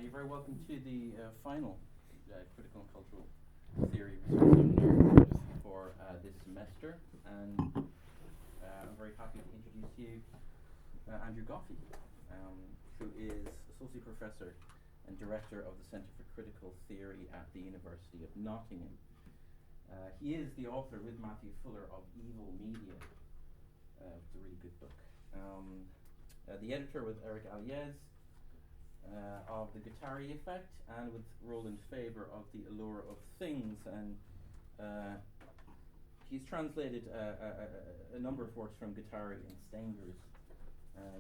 You're very welcome to the final critical and cultural theory research seminar for this semester, and I'm very happy to introduce to you Andrew Goffey, who is Associate Professor and Director of the Centre for Critical Theory at the University of Nottingham. He is the author, with Matthew Fuller, of Evil Media. It's a really good book. The editor with Eric Aliez of The Guattari Effect, and with Roland Faber of The Allure of Things. And he's translated a number of works from Guattari and Stengers.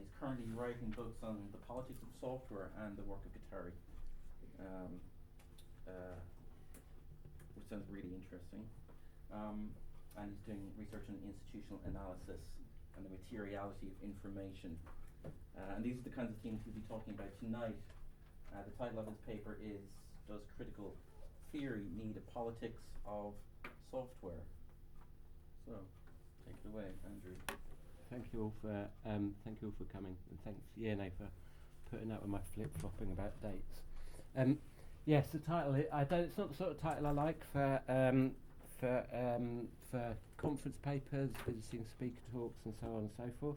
He's currently writing books on the politics of software and the work of Guattari, which sounds really interesting. And he's doing research on institutional analysis and the materiality of information. And these are the kinds of things we'll be talking about tonight. The title of his paper is Does Critical Theory Need a Politics of Software? So, take it away, Andrew. Thank you all for coming, and thanks Yene for putting up with my flip-flopping about dates. Yes, the title. It's not the sort of title I like for conference papers, visiting speaker talks, and so on and so forth.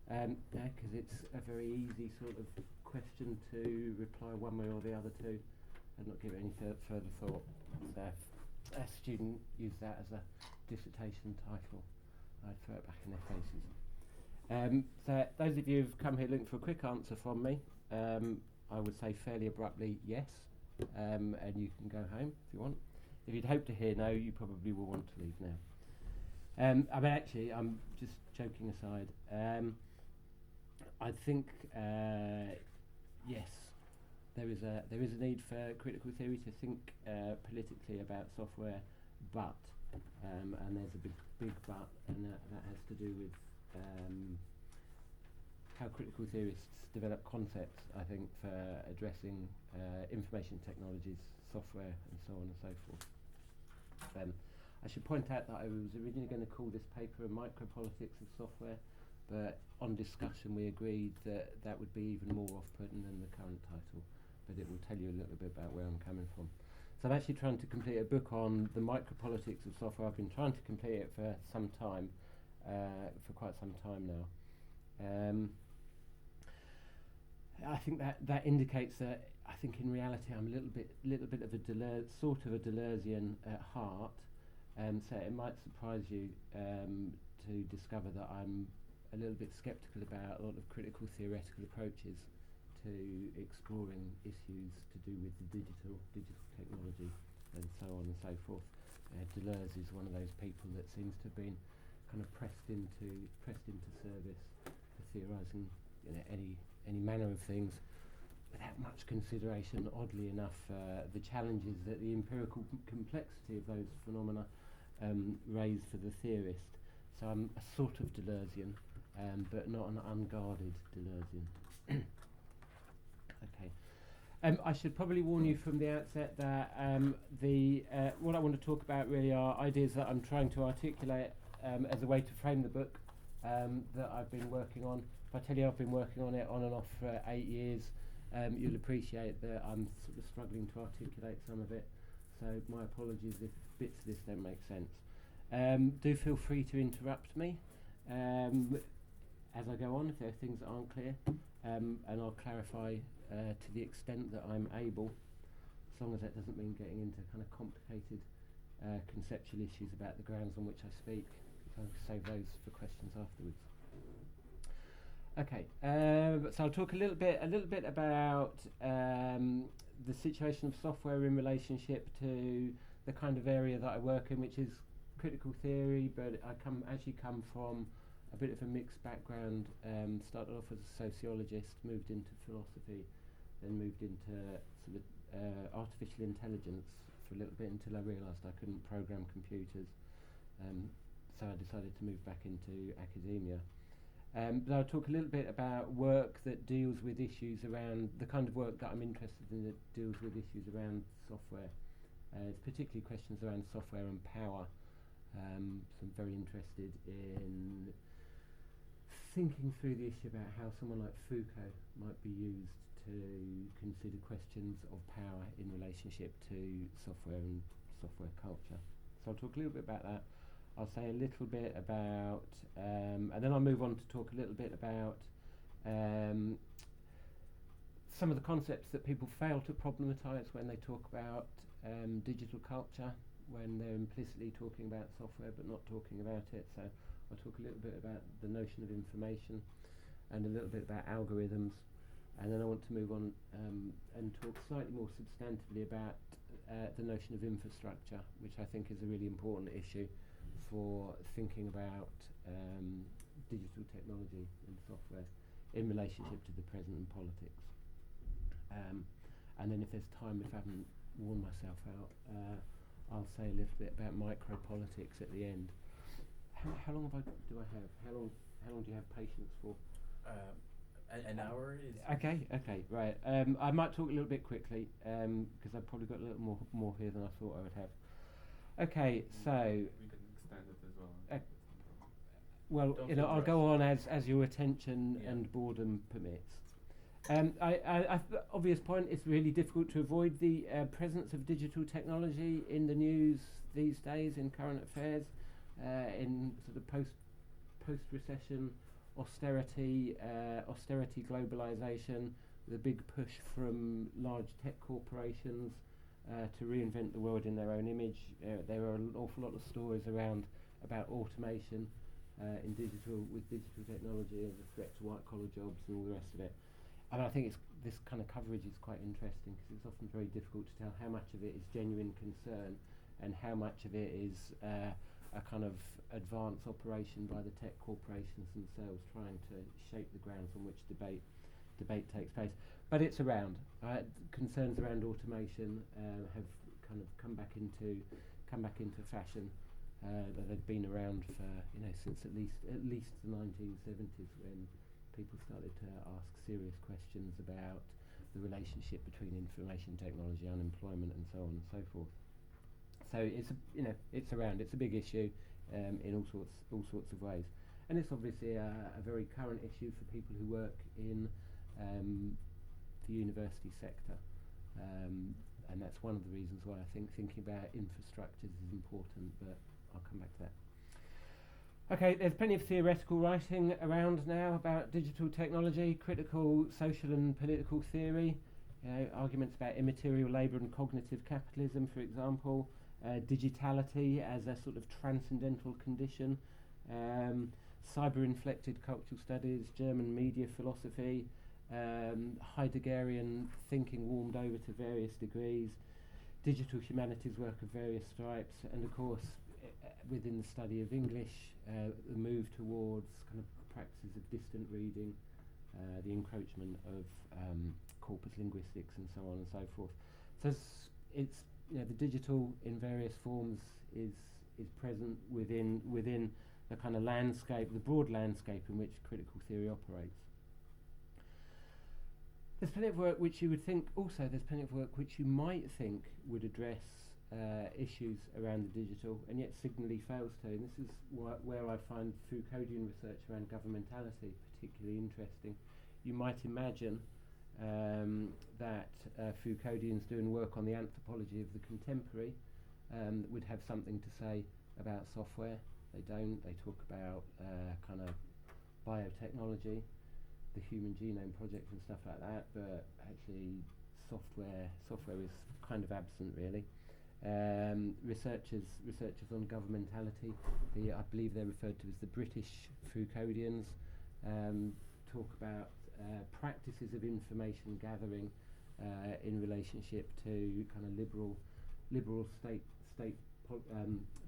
Because it's a very easy sort of question to reply one way or the other to, and not give it any further thought. So a student used that as a dissertation title, I'd throw it back in their faces. So those of you who've come here looking for a quick answer from me, I would say fairly abruptly yes, and you can go home if you want. If you'd hoped to hear no, you probably will want to leave now. Actually, I'm just joking aside. I think yes, there is a need for critical theory to think politically about software, but and there's a big but, and that has to do with how critical theorists develop concepts. I think for addressing information technologies, software, and so on and so forth. I should point out that I was originally going to call this paper a micropolitics of software, but on discussion we agreed that that would be even more off-putting than the current title, but it will tell you a little bit about where I'm coming from. So I'm actually trying to complete a book on the micropolitics of software. I've been trying to complete it for some time, for quite some time now. I think that indicates that I think in reality I'm a little bit of a sort of a Deleuzian at heart. So it might surprise you to discover that I'm a little bit sceptical about a lot of critical theoretical approaches to exploring issues to do with the digital technology and so on and so forth. Deleuze is one of those people that seems to have been kind of pressed into service for theorising any manner of things without much consideration, oddly enough, the challenges that the empirical complexity of those phenomena raise for the theorist. So I'm a sort of Deleuzian, but not an unguarded Deleuzian. Okay. I should probably warn you from the outset that what I want to talk about really are ideas that I'm trying to articulate as a way to frame the book that I've been working on. If I tell you I've been working on it on and off for 8 years, you'll appreciate that I'm sort of struggling to articulate some of it. So my apologies if bits of this don't make sense. Do feel free to interrupt me as I go on if there are things that aren't clear, and I'll clarify to the extent that I'm able, as long as that doesn't mean getting into kind of complicated conceptual issues about the grounds on which I speak. So I'll save those for questions afterwards. Okay, so I'll talk a little bit about the situation of software in relationship to the kind of area that I work in, which is critical theory, but I actually come from a bit of a mixed background. Started off as a sociologist, moved into philosophy, then moved into sort of artificial intelligence for a little bit until I realised I couldn't program computers. So I decided to move back into academia. But I'll talk a little bit about work that deals with issues around the kind of work that I'm interested in that deals with issues around software. It's particularly questions around software and power. So I'm very interested in thinking through the issue about how someone like Foucault might be used to to consider questions of power in relationship to software and software culture. So I'll talk a little bit about that. I'll say a little bit about, and then I'll move on to talk a little bit about some of the concepts that people fail to problematise when they talk about digital culture, when they're implicitly talking about software but not talking about it. So I'll talk a little bit about the notion of information and a little bit about algorithms, and then I want to move on and talk slightly more substantively about the notion of infrastructure, which I think is a really important issue for thinking about digital technology and software in relationship to the present and politics. And then if there's time, if I haven't worn myself out, I'll say a little bit about micropolitics at the end. How long do I have? How long do you have patience for? An hour is... Okay, right. I might talk a little bit quickly, because I've probably got a little more here than I thought I would have. Okay, so... We can extend it as well. Well, Don't you know, feel I'll go rushed. on as your attention and boredom permits. Obvious point, it's really difficult to avoid the presence of digital technology in the news these days, in current affairs, in sort of post-recession austerity globalization, the big push from large tech corporations to reinvent the world in their own image. There are an awful lot of stories about automation in digital technology as a threat to white-collar jobs and all the rest of it. And I think this kind of coverage is quite interesting because it's often very difficult to tell how much of it is genuine concern and how much of it is a kind of advance operation by the tech corporations themselves trying to shape the grounds on which debate takes place. But it's around. Concerns around automation have kind of come back into fashion. That they've been around for since at least the 1970s, when people started to ask serious questions about the relationship between information technology, unemployment, and so on and so forth. So it's around. It's a big issue in all sorts of ways, and it's obviously a very current issue for people who work in the university sector, and that's one of the reasons why I think thinking about infrastructures is important. But I'll come back to that. Okay, there's plenty of theoretical writing around now about digital technology, critical social and political theory, arguments about immaterial labour and cognitive capitalism, for example, digitality as a sort of transcendental condition, cyber-inflected cultural studies, German media philosophy, Heideggerian thinking warmed over to various degrees, digital humanities work of various stripes, and of course within the study of English, the move towards kind of practices of distant reading, the encroachment of corpus linguistics and so on and so forth. So it's the digital in various forms is present within the kind of landscape, the broad landscape in which critical theory operates. There's plenty of work which you would think might think would address issues around the digital, and yet signally fails to. And this is where I find Foucauldian research around governmentality particularly interesting. You might imagine that Foucauldians doing work on the anthropology of the contemporary would have something to say about software. They don't. They talk about kind of biotechnology, the Human Genome Project and stuff like that, but actually software is kind of absent, really. Researchers on governmentality, I believe they're referred to as the British Foucauldians, talk about practices of information gathering in relationship to kind of liberal state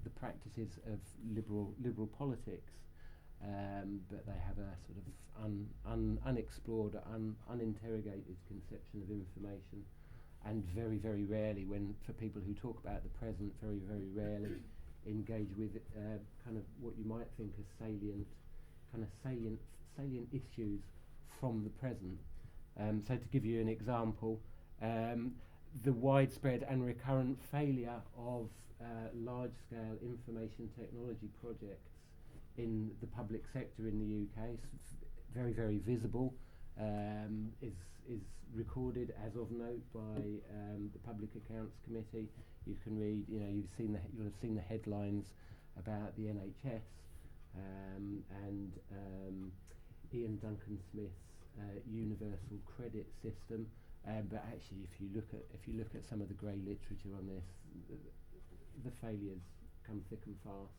the practices of liberal politics, but they have a sort of unexplored, uninterrogated conception of information. And very, very rarely, for people who talk about the present, very, very rarely engage with kind of what you might think as salient issues from the present. So to give you an example, the widespread and recurrent failure of large-scale information technology projects in the public sector in the UK, very, very visible. is recorded as of note by the Public Accounts Committee. You can read, you'll have seen the headlines about the NHS and Ian Duncan Smith's universal credit system. But actually, if you look at some of the grey literature on this, the failures come thick and fast.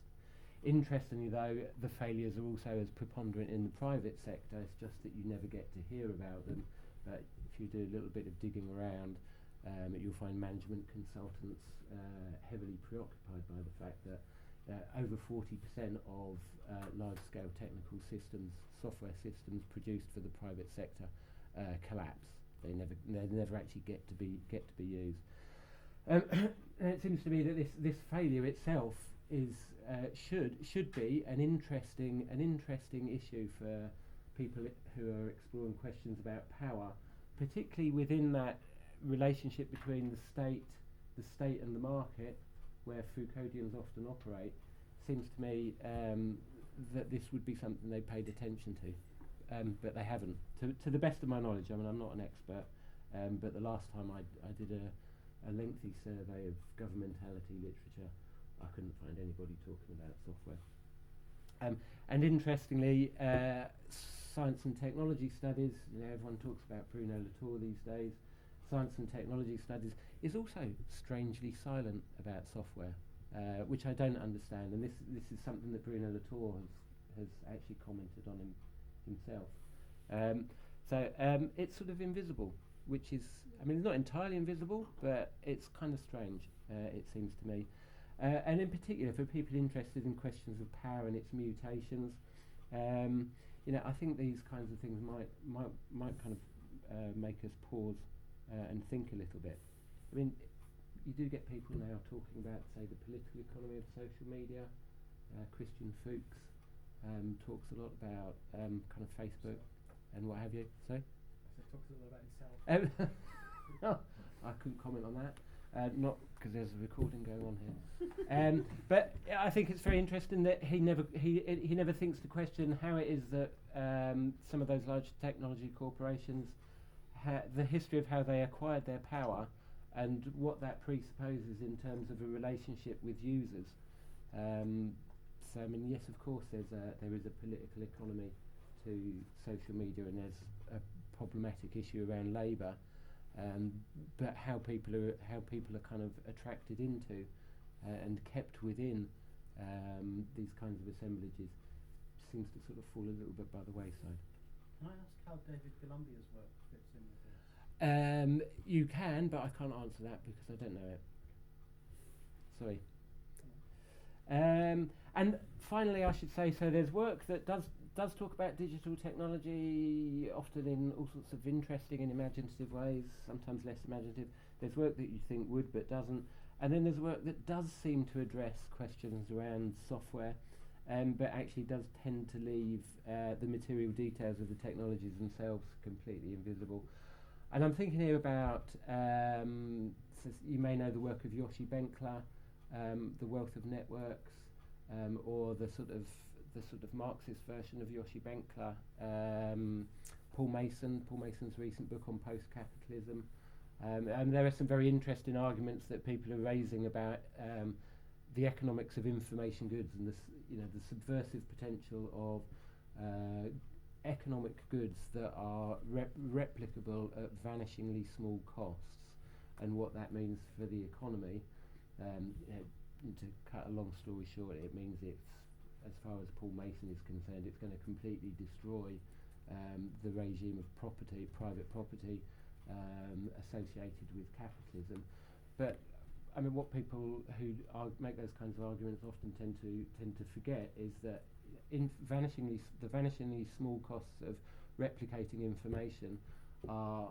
Interestingly, though, the failures are also as preponderant in the private sector. It's just that you never get to hear about them. But if you do a little bit of digging around, you'll find management consultants heavily preoccupied by the fact that over 40% of large-scale technical systems, software systems produced for the private sector, collapse. They never actually get to be used. And it seems to me that this failure itself is should be an interesting issue for people who are exploring questions about power, particularly within that relationship between the state and the market, where Foucauldians often operate. Seems to me that this would be something they paid attention to, but they haven't. To the best of my knowledge, I mean, I'm not an expert, but the last time I did a lengthy survey of governmentality literature, I couldn't find anybody talking about software. And interestingly, science and technology studies, everyone talks about Bruno Latour these days. Science and technology studies is also strangely silent about software, which I don't understand. And this is something that Bruno Latour has actually commented on himself. So it's sort of invisible, which is, I mean, it's not entirely invisible, but it's kind of strange, it seems to me. And in particular, for people interested in questions of power and its mutations, I think these kinds of things might kind of make us pause and think a little bit. I mean, you do get people now talking about, say, the political economy of social media. Christian Fuchs talks a lot about kind of Facebook and what have you. So? Talks a lot about himself. Oh, I couldn't comment on that. Not because there's a recording going on here. But I think it's very interesting that he never thinks to question how it is that some of those large technology corporations, the history of how they acquired their power, and what that presupposes in terms of a relationship with users. So I mean, yes, of course, there is a political economy to social media, and there's a problematic issue around labour. But how people are kind of attracted into and kept within these kinds of assemblages seems to sort of fall a little bit by the wayside. Can I ask how David Columbia's work fits in with this? You can, but I can't answer that because I don't know it. Sorry. And finally, I should say, so there's work that does talk about digital technology, often in all sorts of interesting and imaginative ways, sometimes less imaginative. There's work that you think would but doesn't. And then there's work that does seem to address questions around software, but actually does tend to leave the material details of the technologies themselves completely invisible. And I'm thinking here about, you may know the work of Yoshi Benkler, The Wealth of Networks, or the sort of Marxist version of Yoshi Benkler, Paul Mason's recent book on post-capitalism. And there are some very interesting arguments that people are raising about the economics of information goods and the subversive potential of economic goods that are replicable at vanishingly small costs, and what that means for the economy. To cut a long story short, it means it's, as far as Paul Mason is concerned, it's going to completely destroy the regime of property, private property, associated with capitalism. But I mean, what people who make those kinds of arguments often tend to forget is that the vanishingly small costs of replicating information are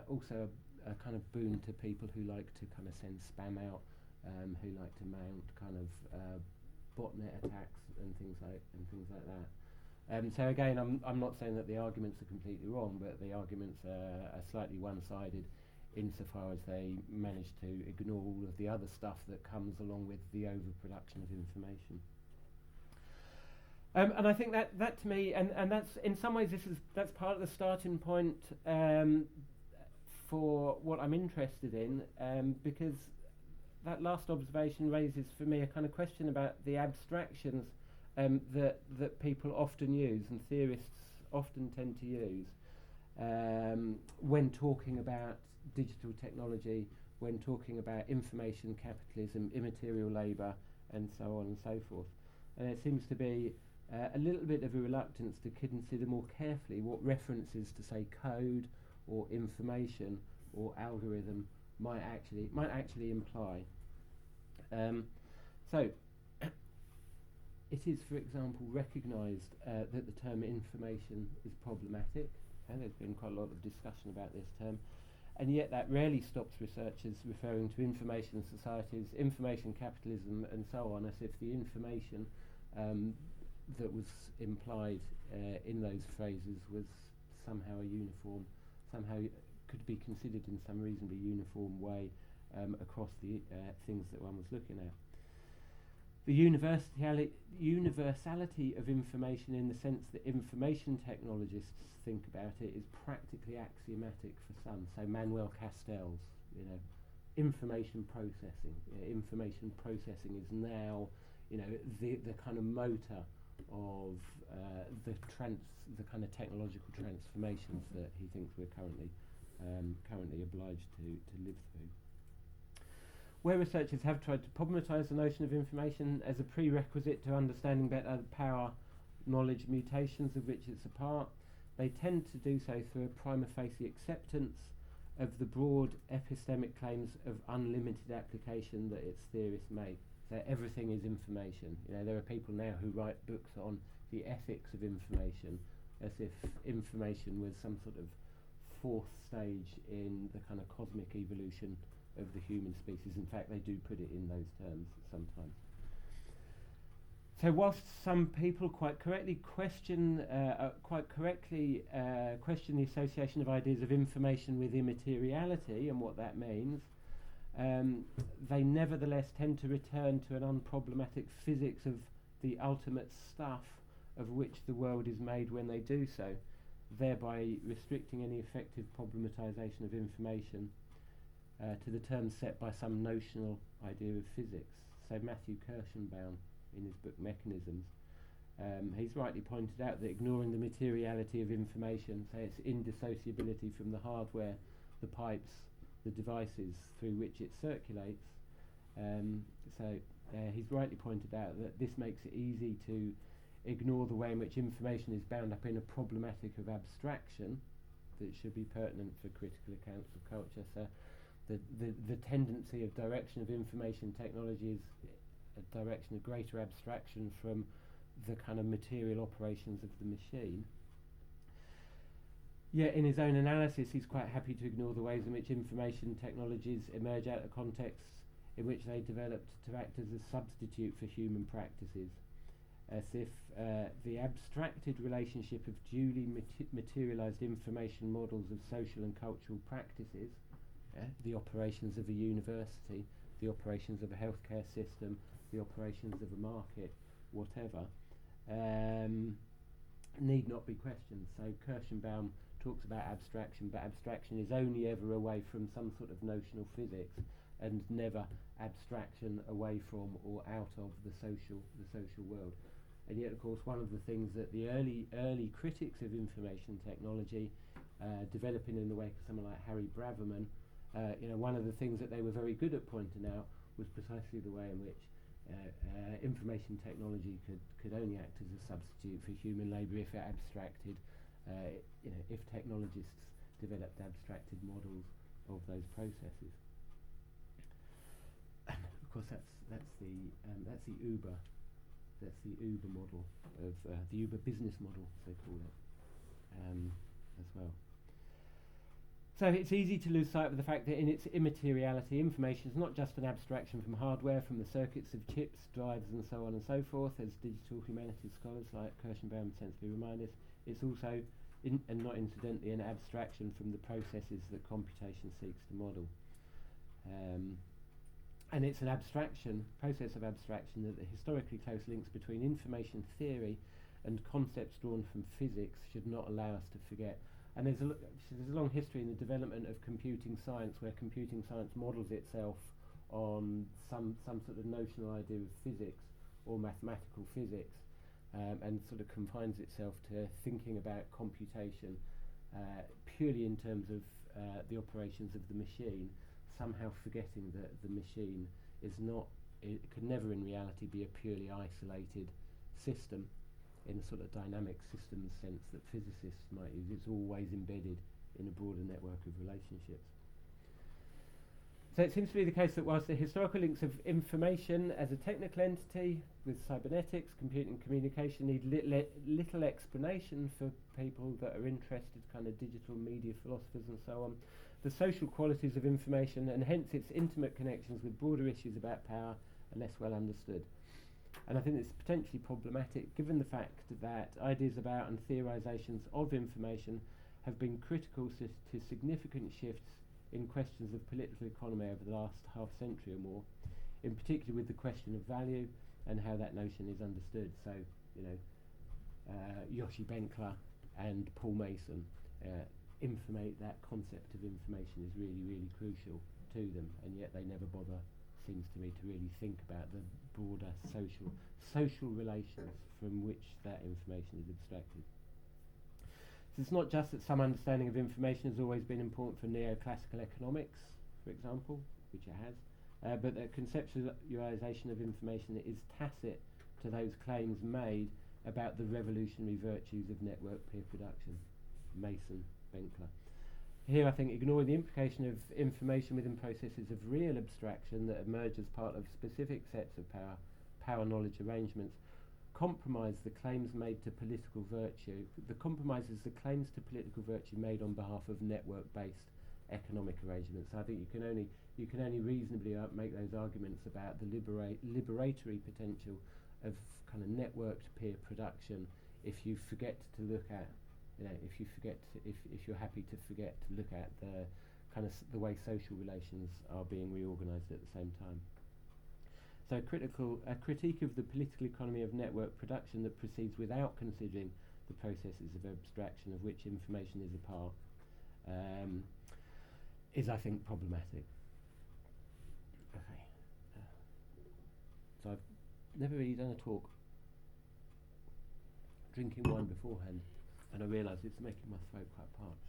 also a kind of boon to people who like to kind of send spam out, who like to mount kind of botnet attacks and things like that. So again, I'm not saying that the arguments are completely wrong, but the arguments are slightly one-sided insofar as they manage to ignore all of the other stuff that comes along with the overproduction of information. And I think that to me, and that's in some ways that's part of the starting point for what I'm interested in, because that last observation raises for me a kind of question about the abstractions that people often use and theorists often tend to use when talking about digital technology, when talking about information capitalism, immaterial labour, and so on and so forth. And there seems to be a little bit of a reluctance to consider more carefully what references to, say, code or information or algorithm might actually imply. So it is, for example, recognised that the term information is problematic, and there's been quite a lot of discussion about this term, and yet that rarely stops researchers referring to information societies, information capitalism, and so on, as if the information that was implied in those phrases was somehow a uniform, somehow could be considered in some reasonably uniform way across the things that one was looking at. The universality of information, in the sense that information technologists think about it, is practically axiomatic for some. So Manuel Castells, information processing. Information processing is now, the kind of motor of the kind of technological transformations that he thinks we're currently obliged to live through. Where researchers have tried to problematise the notion of information as a prerequisite to understanding better the power, knowledge, mutations of which it's a part, they tend to do so through a prima facie acceptance of the broad epistemic claims of unlimited application that its theorists make. So everything is information. There are people now who write books on the ethics of information, as if information was some sort of fourth stage in the kind of cosmic evolution of the human species. In fact, they do put it in those terms sometimes. So whilst some people quite correctly question the association of ideas of information with immateriality and what that means, they nevertheless tend to return to an unproblematic physics of the ultimate stuff of which the world is made when they do so, thereby restricting any effective problematization of information to the terms set by some notional idea of physics. So Matthew Kirschenbaum, in his book Mechanisms, he's rightly pointed out that ignoring the materiality of information, say its indissociability from the hardware, the pipes, the devices through which it circulates, he's rightly pointed out that this makes it easy to ignore the way in which information is bound up in a problematic of abstraction that should be pertinent for critical accounts of culture. So the tendency of direction of information technology is a direction of greater abstraction from the kind of material operations of the machine. Yet in his own analysis, he's quite happy to ignore the ways in which information technologies emerge out of contexts in which they developed to act as a substitute for human practices, as if the abstracted relationship of duly materialised information models of social and cultural practices, the operations of a university, the operations of a healthcare system, the operations of a market, whatever, need not be questioned. So Kirschenbaum talks about abstraction, but abstraction is only ever away from some sort of notional physics, and never abstraction away from or out of the social world. And yet, of course, one of the things that the early critics of information technology, developing in the wake of someone like Harry Braverman, one of the things that they were very good at pointing out was precisely the way in which information technology could only act as a substitute for human labour if it abstracted, if technologists developed abstracted models of those processes. And of course, that's the Uber model of the Uber business model, as they call it, as well. So it's easy to lose sight of the fact that in its immateriality, information is not just an abstraction from hardware, from the circuits of chips, drives, and so on and so forth, as digital humanities scholars like Kirschenbaum sensibly remind us. It's also, and not incidentally, an abstraction from the processes that computation seeks to model. And it's an process of abstraction, that the historically close links between information theory and concepts drawn from physics should not allow us to forget. And there's a long history in the development of computing science where computing science models itself on some sort of notional idea of physics or mathematical physics, and sort of confines itself to thinking about computation purely in terms of the operations of the machine, somehow forgetting that the machine is not, it could never in reality be a purely isolated system in a sort of dynamic systems sense that physicists might use. It's always embedded in a broader network of relationships. So it seems to be the case that whilst the historical links of information as a technical entity with cybernetics, computing and communication need little explanation for people that are interested, kind of digital media philosophers and so on, the social qualities of information and hence its intimate connections with broader issues about power are less well understood. And I think it's potentially problematic given the fact that ideas about and theorisations of information have been critical to significant shifts in questions of political economy over the last half century or more, in particular with the question of value and how that notion is understood. So, you know, Yoshi Benkler and Paul Mason that concept of information is really, really crucial to them, and yet they never bother, seems to me, to really think about the broader social relations from which that information is abstracted. So it's not just that some understanding of information has always been important for neoclassical economics, for example, which it has, but that conceptualisation of information is tacit to those claims made about the revolutionary virtues of network peer production. Mason, Benkler. Here I think ignoring the implication of information within processes of real abstraction that emerge as part of specific sets of power knowledge arrangements compromises the claims made to political virtue. Compromises the claims to political virtue made on behalf of network-based economic arrangements. So I think you can only reasonably make those arguments about the liberatory potential of kind of networked peer production if you forget to look at, you know, if you're happy to forget to look at the kind of the way social relations are being reorganised at the same time. So a critique of the political economy of network production that proceeds without considering the processes of abstraction of which information is a part is, I think, problematic. Okay. So I've never really done a talk drinking wine beforehand, and I realise it's making my throat quite parched.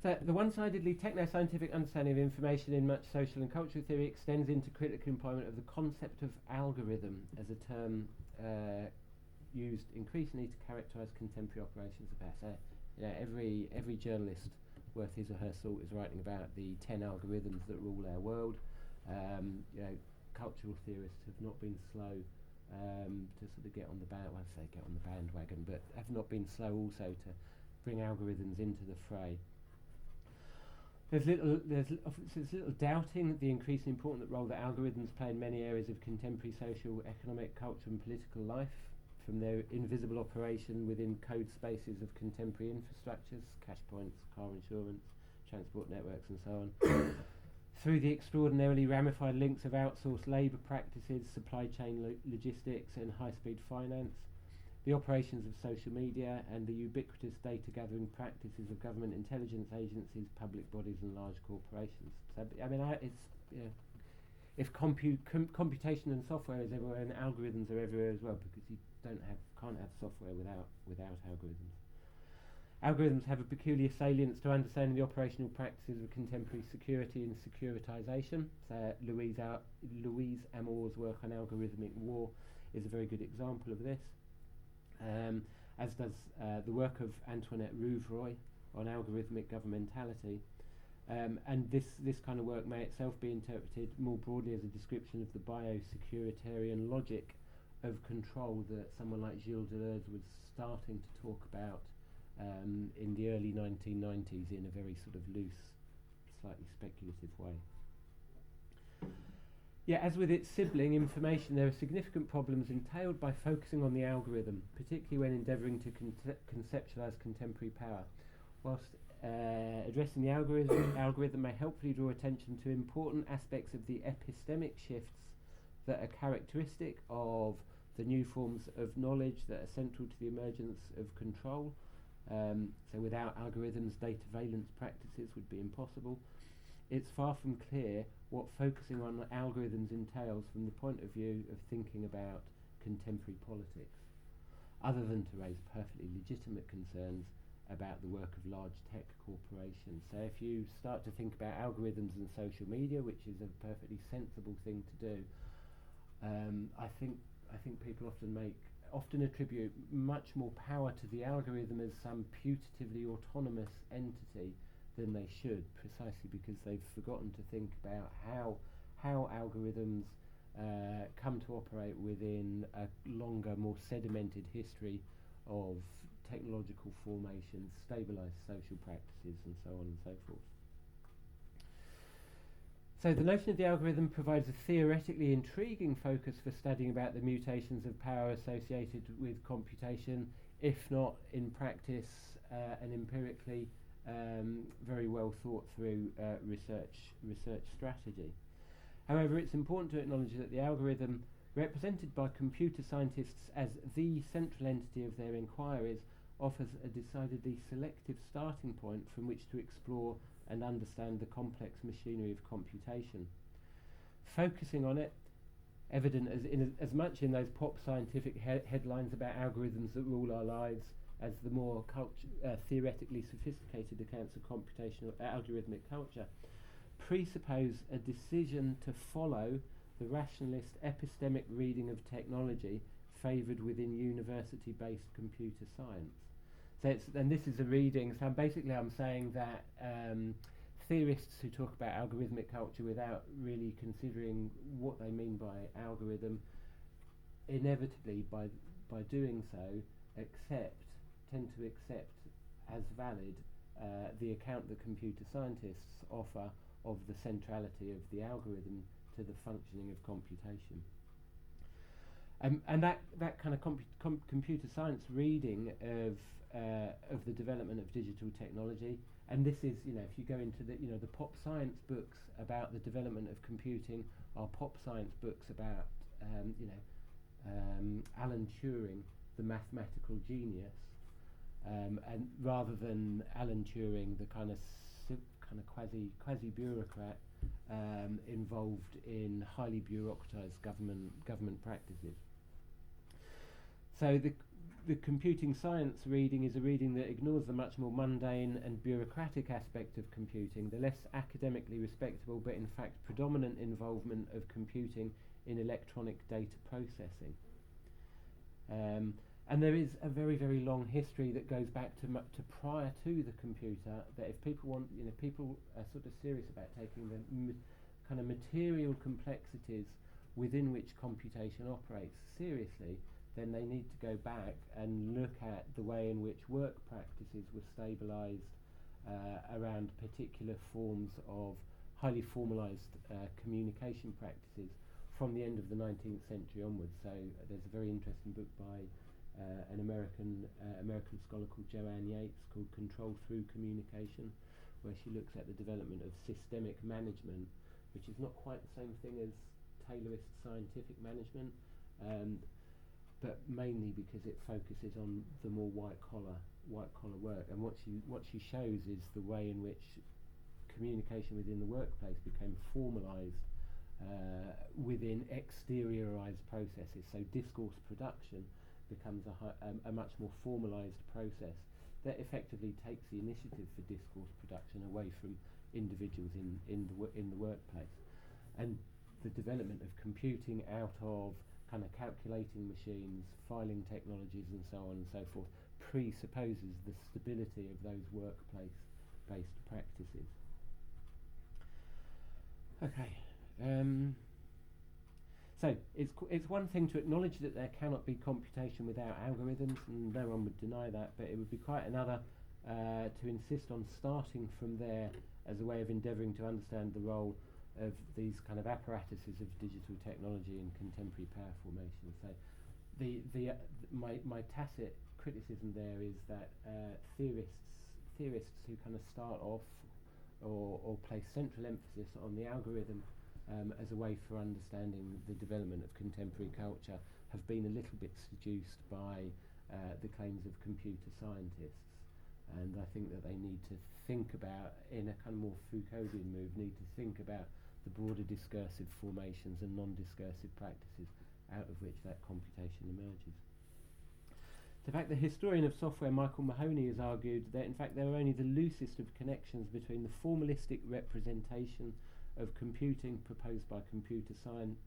So the one-sidedly techno-scientific understanding of information in much social and cultural theory extends into critical employment of the concept of algorithm as a term used increasingly to characterise contemporary operations of power. So, you know, every journalist worth his or her salt is writing about the 10 algorithms that rule our world. You know, cultural theorists have not been slow to sort of get on the bandwagon, but have not been slow also to bring algorithms into the fray. There's little doubting the increasingly important role that algorithms play in many areas of contemporary social, economic, cultural and political life, from their invisible operation within code spaces of contemporary infrastructures, cash points, car insurance, transport networks and so on, through the extraordinarily ramified links of outsourced labour practices, supply chain logistics and high-speed finance, the operations of social media and the ubiquitous data-gathering practices of government intelligence agencies, public bodies and large corporations. So, I mean, if computation and software is everywhere, and algorithms are everywhere as well, because you can't have software without algorithms. Algorithms have a peculiar salience to understanding the operational practices of contemporary security and securitisation. So Louise Amour's work on algorithmic war is a very good example of this. As does the work of Antoinette Rouvroy on algorithmic governmentality. And this kind of work may itself be interpreted more broadly as a description of the biosecuritarian logic of control that someone like Gilles Deleuze was starting to talk about in the early 1990s in a very sort of loose, slightly speculative way. Yeah, as with its sibling, information, there are significant problems entailed by focusing on the algorithm, particularly when endeavouring to conceptualise contemporary power. Whilst addressing the algorithm may helpfully draw attention to important aspects of the epistemic shifts that are characteristic of the new forms of knowledge that are central to the emergence of control. So without algorithms, data valence practices would be impossible. It's far from clear what focusing on algorithms entails from the point of view of thinking about contemporary politics, other than to raise perfectly legitimate concerns about the work of large tech corporations. So if you start to think about algorithms and social media, which is a perfectly sensible thing to do, I think people often attribute much more power to the algorithm as some putatively autonomous entity than they should, precisely because they've forgotten to think about how algorithms come to operate within a longer, more sedimented history of technological formations, stabilised social practices, and so on and so forth. So the notion of the algorithm provides a theoretically intriguing focus for studying about the mutations of power associated with computation, if not in practice and empirically very well thought through research strategy. However, it's important to acknowledge that the algorithm, represented by computer scientists as the central entity of their inquiries, offers a decidedly selective starting point from which to explore and understand the complex machinery of computation. Focusing on it, evident as much in those pop scientific headlines about algorithms that rule our lives as the more theoretically sophisticated accounts of computational algorithmic culture, presuppose a decision to follow the rationalist epistemic reading of technology favoured within university-based computer science. So and this is a reading, so I'm saying that theorists who talk about algorithmic culture without really considering what they mean by algorithm, inevitably by doing so tend to accept as valid the account that computer scientists offer of the centrality of the algorithm to the functioning of computation. And that kind of computer science reading of the development of digital technology, and this is, if you go into the pop science books about the development of computing are pop science books about Alan Turing, the mathematical genius, and rather than Alan Turing, the kind of quasi bureaucrat involved in highly bureaucratized government practices. So the computing science reading is a reading that ignores the much more mundane and bureaucratic aspect of computing, the less academically respectable but in fact predominant involvement of computing in electronic data processing. And there is a very, very long history that goes back to prior to the computer, that if people people are sort of serious about taking the kind of material complexities within which computation operates seriously, then they need to go back and look at the way in which work practices were stabilised around particular forms of highly formalised communication practices from the end of the 19th century onwards. So there's a very interesting book by an American scholar called Joanne Yates called Control Through Communication, where she looks at the development of systemic management, which is not quite the same thing as Taylorist scientific management, but mainly because it focuses on the more white collar work. And what she shows is the way in which communication within the workplace became formalised within exteriorised processes. So discourse production becomes a much more formalised process that effectively takes the initiative for discourse production away from individuals in the workplace. And the development of computing out of kind of calculating machines, filing technologies, and so on and so forth presupposes the stability of those workplace-based practices. Okay. So it's one thing to acknowledge that there cannot be computation without algorithms, and no one would deny that, but it would be quite another to insist on starting from there as a way of endeavouring to understand the role of these kind of apparatuses of digital technology in contemporary power formation. So my tacit criticism there is that theorists who kind of start off or place central emphasis on the algorithm as a way for understanding the development of contemporary culture have been a little bit seduced by the claims of computer scientists, and I think that they need to think about, in a kind of more Foucauldian move, need to think about the broader discursive formations and non-discursive practices out of which that computation emerges. In fact, the historian of software Michael Mahoney has argued that in fact there are only the loosest of connections between the formalistic representation of computing proposed by computer science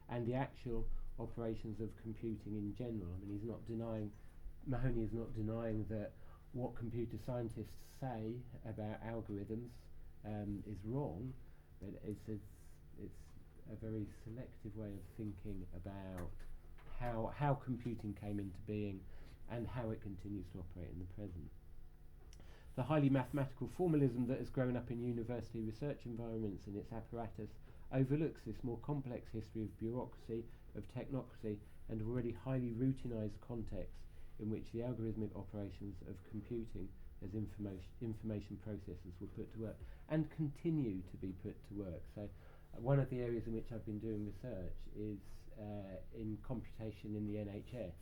and the actual operations of computing in general. I mean, Mahoney is not denying that what computer scientists say about algorithms is wrong, but it's a very selective way of thinking about how computing came into being and how it continues to operate in the present. The highly mathematical formalism that has grown up in university research environments and its apparatus overlooks this more complex history of bureaucracy, of technocracy, and already highly routinized context in which the algorithmic operations of computing as information processors were put to work and continue to be put to work. So one of the areas in which I've been doing research is in computation in the NHS,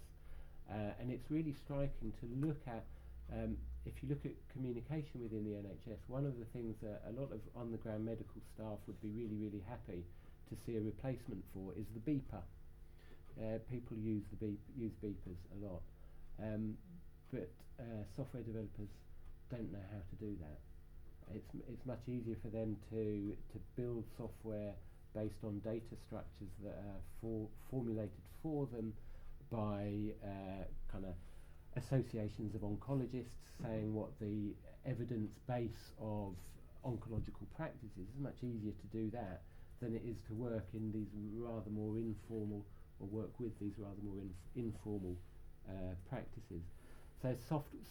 and it's really striking to look at, if you look at communication within the NHS, one of the things that a lot of on-the-ground medical staff would be really, really happy to see a replacement for is the beeper. People use beepers a lot, but software developers don't know how to do that. It's much easier for them to build software based on data structures that are formulated for them by kind of associations of oncologists saying what the evidence base of oncological practice is. It's much easier to do that than it is to work in these rather more informal, or work with these rather more informal practices. So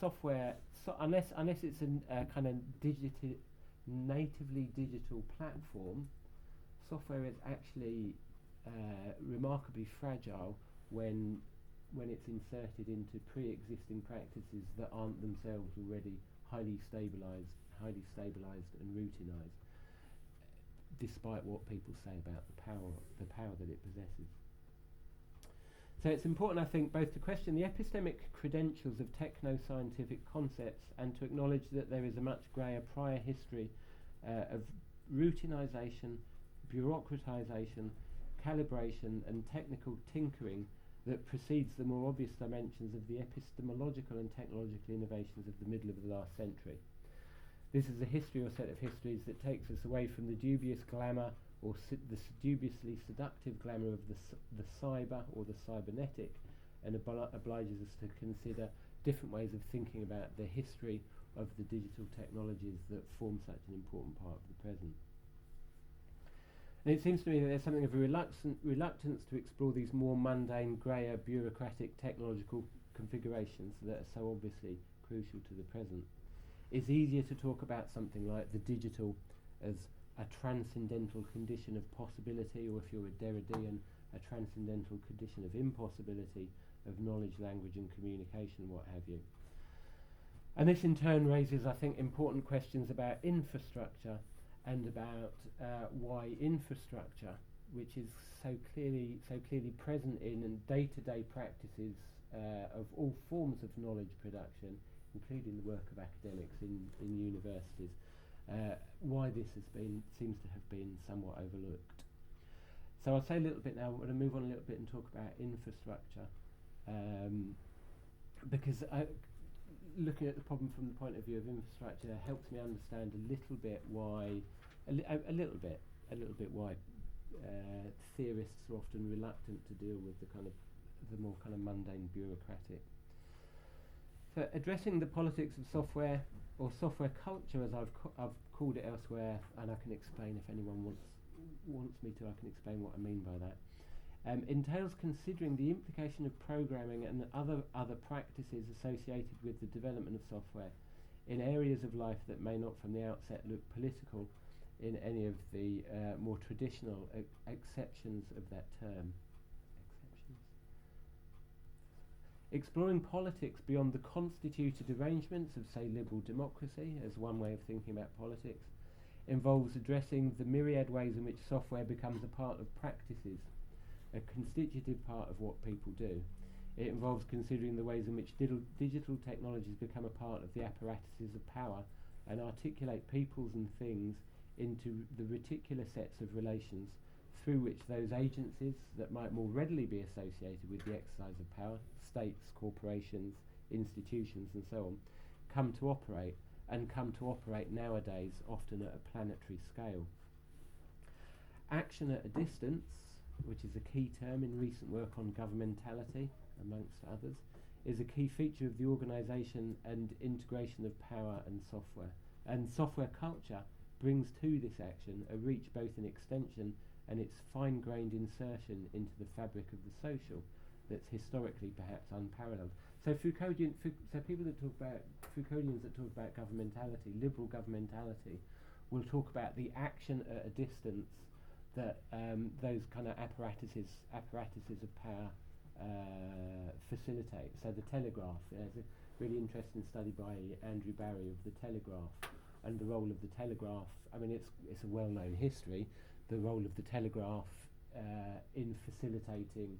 software, unless it's a kind of natively digital platform, software is actually remarkably fragile when it's inserted into pre-existing practices that aren't themselves already highly stabilized and routinized, despite what people say about the power that it possesses. So it's important, I think, both to question the epistemic credentials of techno-scientific concepts and to acknowledge that there is a much greyer prior history of routinization, bureaucratization, calibration and technical tinkering that precedes the more obvious dimensions of the epistemological and technological innovations of the middle of the last century. This is a history or set of histories that takes us away from the dubious glamour or the dubiously seductive glamour of the cyber or the cybernetic, and obliges us to consider different ways of thinking about the history of the digital technologies that form such an important part of the present. And it seems to me that there's something of a reluctance to explore these more mundane, greyer, bureaucratic technological configurations that are so obviously crucial to the present. It's easier to talk about something like the digital as a transcendental condition of possibility, or if you're a Derridean, a transcendental condition of impossibility, of knowledge, language and communication, what have you. And this in turn raises, I think, important questions about infrastructure and about why infrastructure, which is so clearly present in day-to-day practices of all forms of knowledge production, including the work of academics in universities, why this seems to have been somewhat overlooked. So I'll say a little bit now. We're going to move on a little bit and talk about infrastructure, because looking at the problem from the point of view of infrastructure helps me understand a little bit why theorists are often reluctant to deal with the more kind of mundane bureaucratic. So addressing the politics of software, or software culture as I've called it elsewhere, and I can explain if anyone wants me to, I can explain what I mean by that, entails considering the implication of programming and other practices associated with the development of software in areas of life that may not from the outset look political in any of the more traditional acceptions of that term. Exploring politics beyond the constituted arrangements of, say, liberal democracy, as one way of thinking about politics, involves addressing the myriad ways in which software becomes a part of practices a constitutive part of what people do. It involves considering the ways in which digital technologies become a part of the apparatuses of power and articulate peoples and things into the reticular sets of relations through which those agencies that might more readily be associated with the exercise of power, states, corporations, institutions and so on, come to operate nowadays often at a planetary scale. Action at a distance, which is a key term in recent work on governmentality, amongst others, is a key feature of the organisation and integration of power and software. And software culture brings to this action a reach both in extension and its fine-grained insertion into the fabric of the social that's historically perhaps unparalleled. So Foucauldians that talk about governmentality, liberal governmentality, will talk about the action at a distance that those kind of apparatuses of power facilitate. So the telegraph, there's a really interesting study by Andrew Barry of the telegraph and the role of the telegraph. I mean, it's a well-known history, the role of the telegraph in facilitating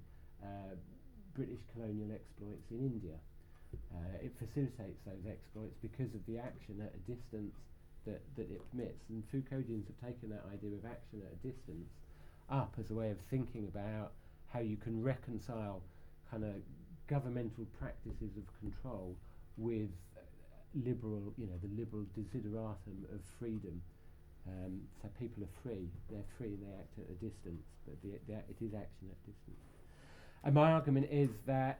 British colonial exploits in India. It facilitates those exploits because of the action at a distance that it permits. And Foucauldians have taken that idea of action at a distance up as a way of thinking about how you can reconcile kind of governmental practices of control with liberal, the liberal desideratum of freedom. So people are free, they're free and they act at a distance, but it is action at a distance. And my argument is that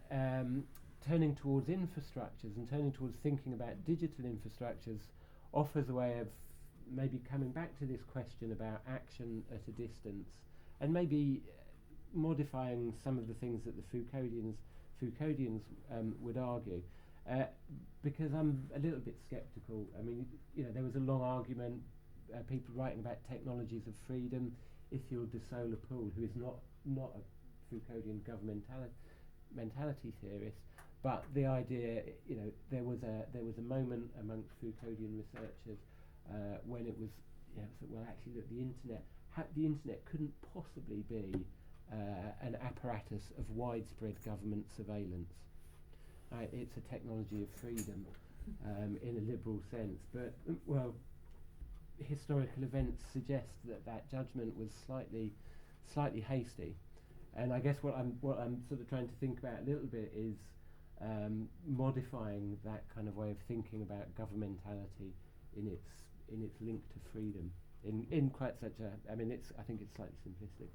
turning towards infrastructures and turning towards thinking about digital infrastructures offers a way of maybe coming back to this question about action at a distance and maybe modifying some of the things that the Foucauldians would argue. Because I'm a little bit sceptical. I mean, there was a long argument, people writing about technologies of freedom. Ithiel de Solar-Pool, who is not a Foucauldian governmentality theorist, but the idea, there was a moment amongst Foucauldian researchers when it was, well, actually, look, the internet couldn't possibly be an apparatus of widespread government surveillance. It's a technology of freedom in a liberal sense, but historical events suggest that judgment was slightly hasty. And I guess what I'm sort of trying to think about a little bit is modifying that kind of way of thinking about governmentality in its link to freedom in quite such a, I think it's slightly simplistic.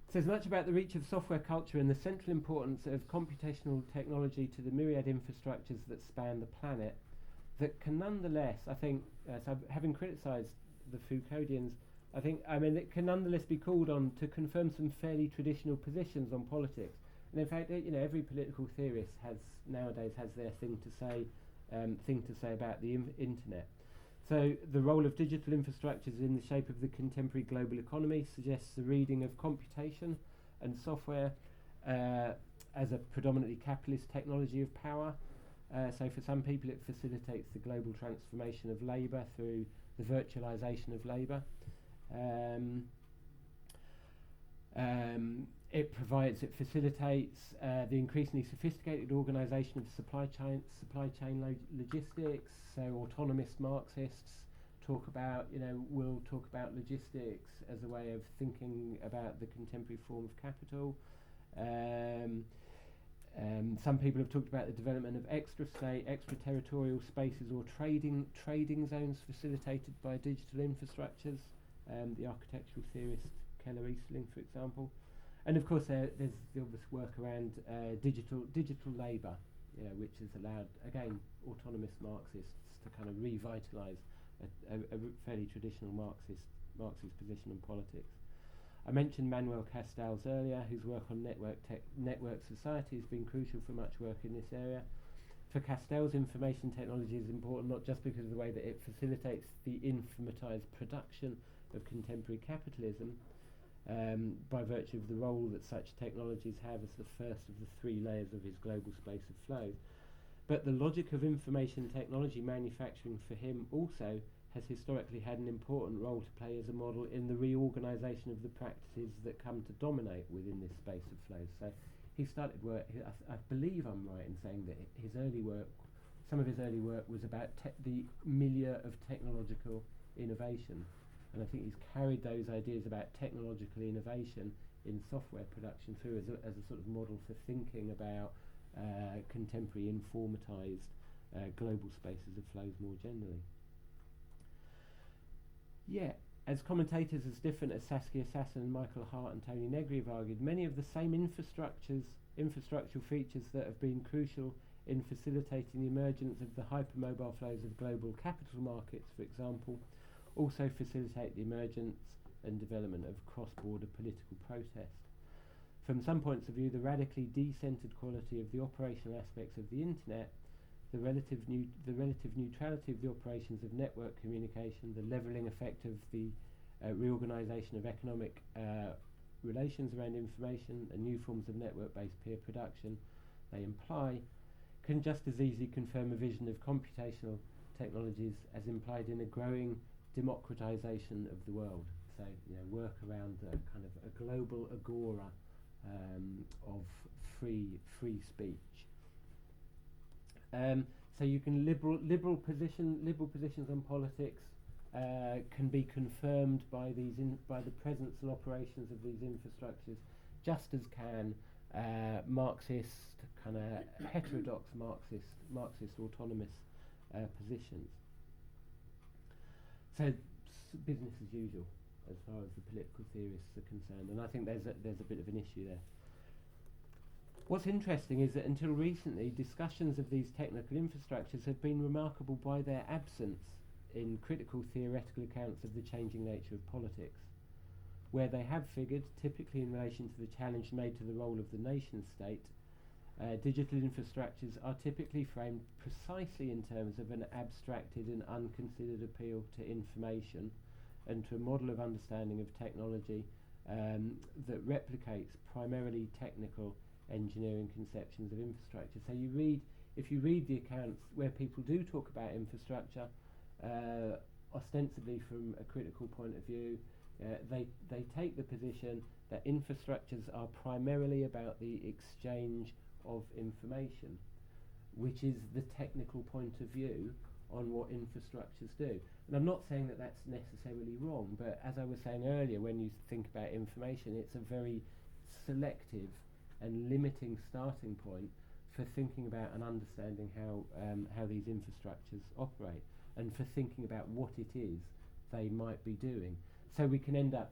It says much about the reach of software culture and the central importance of computational technology to the myriad infrastructures that span the planet that can nonetheless, I think, so having criticised the Foucauldians, it can nonetheless be called on to confirm some fairly traditional positions on politics. And in fact, every political theorist nowadays has their thing to say about the internet. So the role of digital infrastructures in the shape of the contemporary global economy suggests the reading of computation and software as a predominantly capitalist technology of power. So for some people it facilitates the global transformation of labour through the virtualisation of labour. It facilitates the increasingly sophisticated organisation of supply chain logistics. So autonomous Marxists will talk about logistics as a way of thinking about the contemporary form of capital. Some people have talked about the development of extra-state, extraterritorial spaces or trading zones facilitated by digital infrastructures. The architectural theorist Keller Eastling, for example. And of course there's the obvious work around digital labour, which has allowed, again, autonomous Marxists to kind of revitalise a fairly traditional Marxist position on politics. I mentioned Manuel Castells earlier, whose work on network society has been crucial for much work in this area. For Castells, information technology is important not just because of the way that it facilitates the informatized production of contemporary capitalism, by virtue of the role that such technologies have as the first of the three layers of his global space of flow. But the logic of information technology manufacturing for him also has historically had an important role to play as a model in the reorganisation of the practices that come to dominate within this space of flows. So he started work, I believe I'm right in saying that his early work, some of his early work was about the milieu of technological innovation. And I think he's carried those ideas about technological innovation in software production through as a sort of model for thinking about contemporary informatized global spaces of flows more generally. Yeah, as commentators as different as Saskia Sassen and Michael Hart and Tony Negri have argued, many of the same infrastructural features that have been crucial in facilitating the emergence of the hypermobile flows of global capital markets, for example, also facilitate the emergence and development of cross-border political protest. From some points of view, the radically decentered quality of the operational aspects of the internet, the relative neutrality of the operations of network communication, the levelling effect of the reorganisation of economic relations around information and new forms of network-based peer production they imply, can just as easily confirm a vision of computational technologies as implied in a growing democratisation of the world. So, work around kind of a global agora of free speech. So you can liberal positions on politics can be confirmed by the presence and operations of these infrastructures, just as can Marxist kind of heterodox Marxist autonomous positions. So business as usual as far as the political theorists are concerned, and I think there's a bit of an issue there. What's interesting is that until recently, discussions of these technical infrastructures have been remarkable by their absence in critical theoretical accounts of the changing nature of politics. Where they have figured, typically in relation to the challenge made to the role of the nation state, digital infrastructures are typically framed precisely in terms of an abstracted and unconsidered appeal to information and to a model of understanding of technology that replicates primarily technical engineering conceptions of infrastructure. So if you read the accounts where people do talk about infrastructure, ostensibly from a critical point of view, they take the position that infrastructures are primarily about the exchange of information, which is the technical point of view on what infrastructures do. And I'm not saying that that's necessarily wrong, but as I was saying earlier, when you think about information, it's a very selective and limiting starting point for thinking about and understanding how these infrastructures operate, and for thinking about what it is they might be doing. So we can end up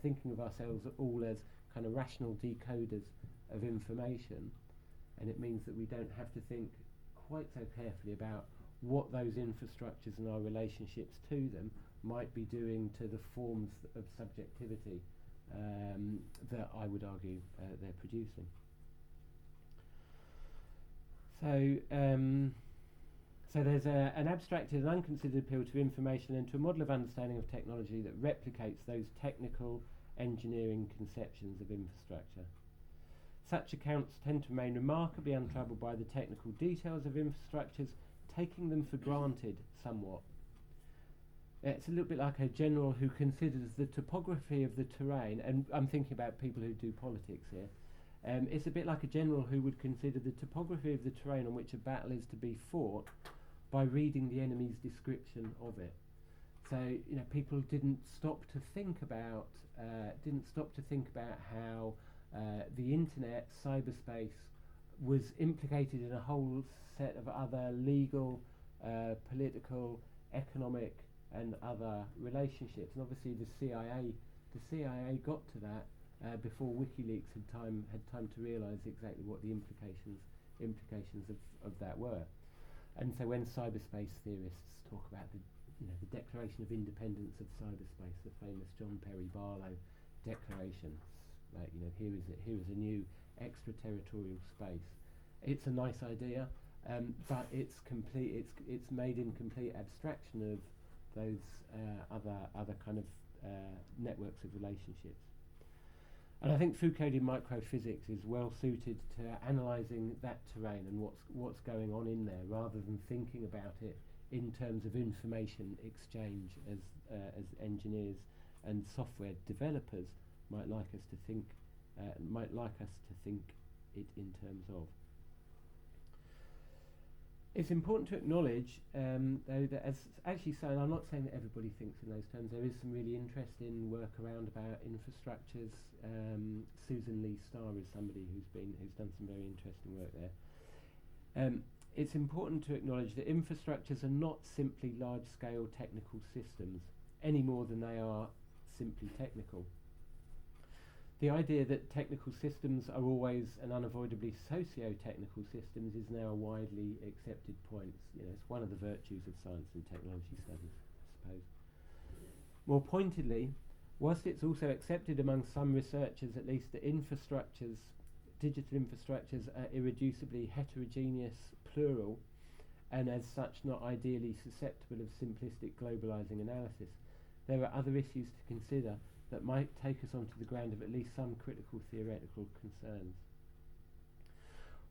thinking of ourselves all as kind of rational decoders of information, and it means that we don't have to think quite so carefully about what those infrastructures and our relationships to them might be doing to the forms of subjectivity that I would argue they're producing. So there's an abstracted and unconsidered appeal to information and to a model of understanding of technology that replicates those technical engineering conceptions of infrastructure. Such accounts tend to remain remarkably untroubled by the technical details of infrastructures, taking them for granted somewhat. It's a little bit like a general who considers the topography of the terrain, and I'm thinking about people who do politics here. It's a bit like a general who would consider the topography of the terrain on which a battle is to be fought by reading the enemy's description of it. So people didn't stop to think about how the internet, cyberspace, was implicated in a whole set of other legal, political, economic, and other relationships. And obviously the CIA got to that before WikiLeaks had time to realise exactly what the implications of that were. And so when cyberspace theorists talk about the Declaration of Independence of Cyberspace, the famous John Perry Barlow Declaration, like here is a new extraterritorial space. It's a nice idea, but it's made in complete abstraction of those other kind of networks of relationships. And I think Foucauldian microphysics is well suited to analysing that terrain and what's going on in there, rather than thinking about it in terms of information exchange as engineers and software developers might like us to think it in terms of. It's important to acknowledge, though, that as actually saying, I'm not saying that everybody thinks in those terms. There is some really interesting work around about infrastructures. Susan Lee Starr is somebody who's done some very interesting work there. It's important to acknowledge that infrastructures are not simply large-scale technical systems, any more than they are simply technical. The idea that technical systems are always and unavoidably socio-technical systems is now a widely accepted point. It's one of the virtues of science and technology studies, I suppose. More pointedly, whilst it's also accepted among some researchers at least that digital infrastructures are irreducibly heterogeneous, plural, and as such not ideally susceptible of simplistic globalizing analysis, there are other issues to consider that might take us onto the ground of at least some critical theoretical concerns.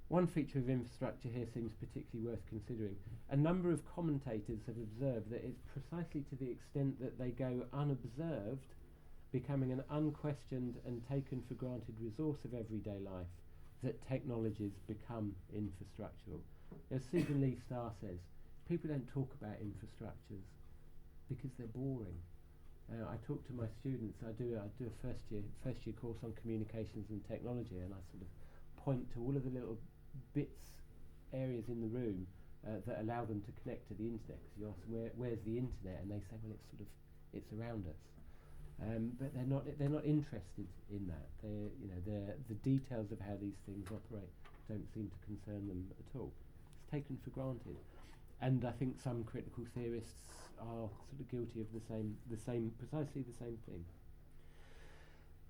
One feature of infrastructure here seems particularly worth considering. A number of commentators have observed that it's precisely to the extent that they go unobserved, becoming an unquestioned and taken for granted resource of everyday life, that technologies become infrastructural. As Susan Lee Starr says, people don't talk about infrastructures because they're boring. I talk to my students. I do a first year course on communications and technology, and I sort of point to all of the little areas in the room that allow them to connect to the internet. Because you ask them where's the internet, and they say, well, it's around us. But they're not interested in that. The details of how these things operate don't seem to concern them at all. It's taken for granted. And I think some critical theorists are sort of guilty of precisely the same thing.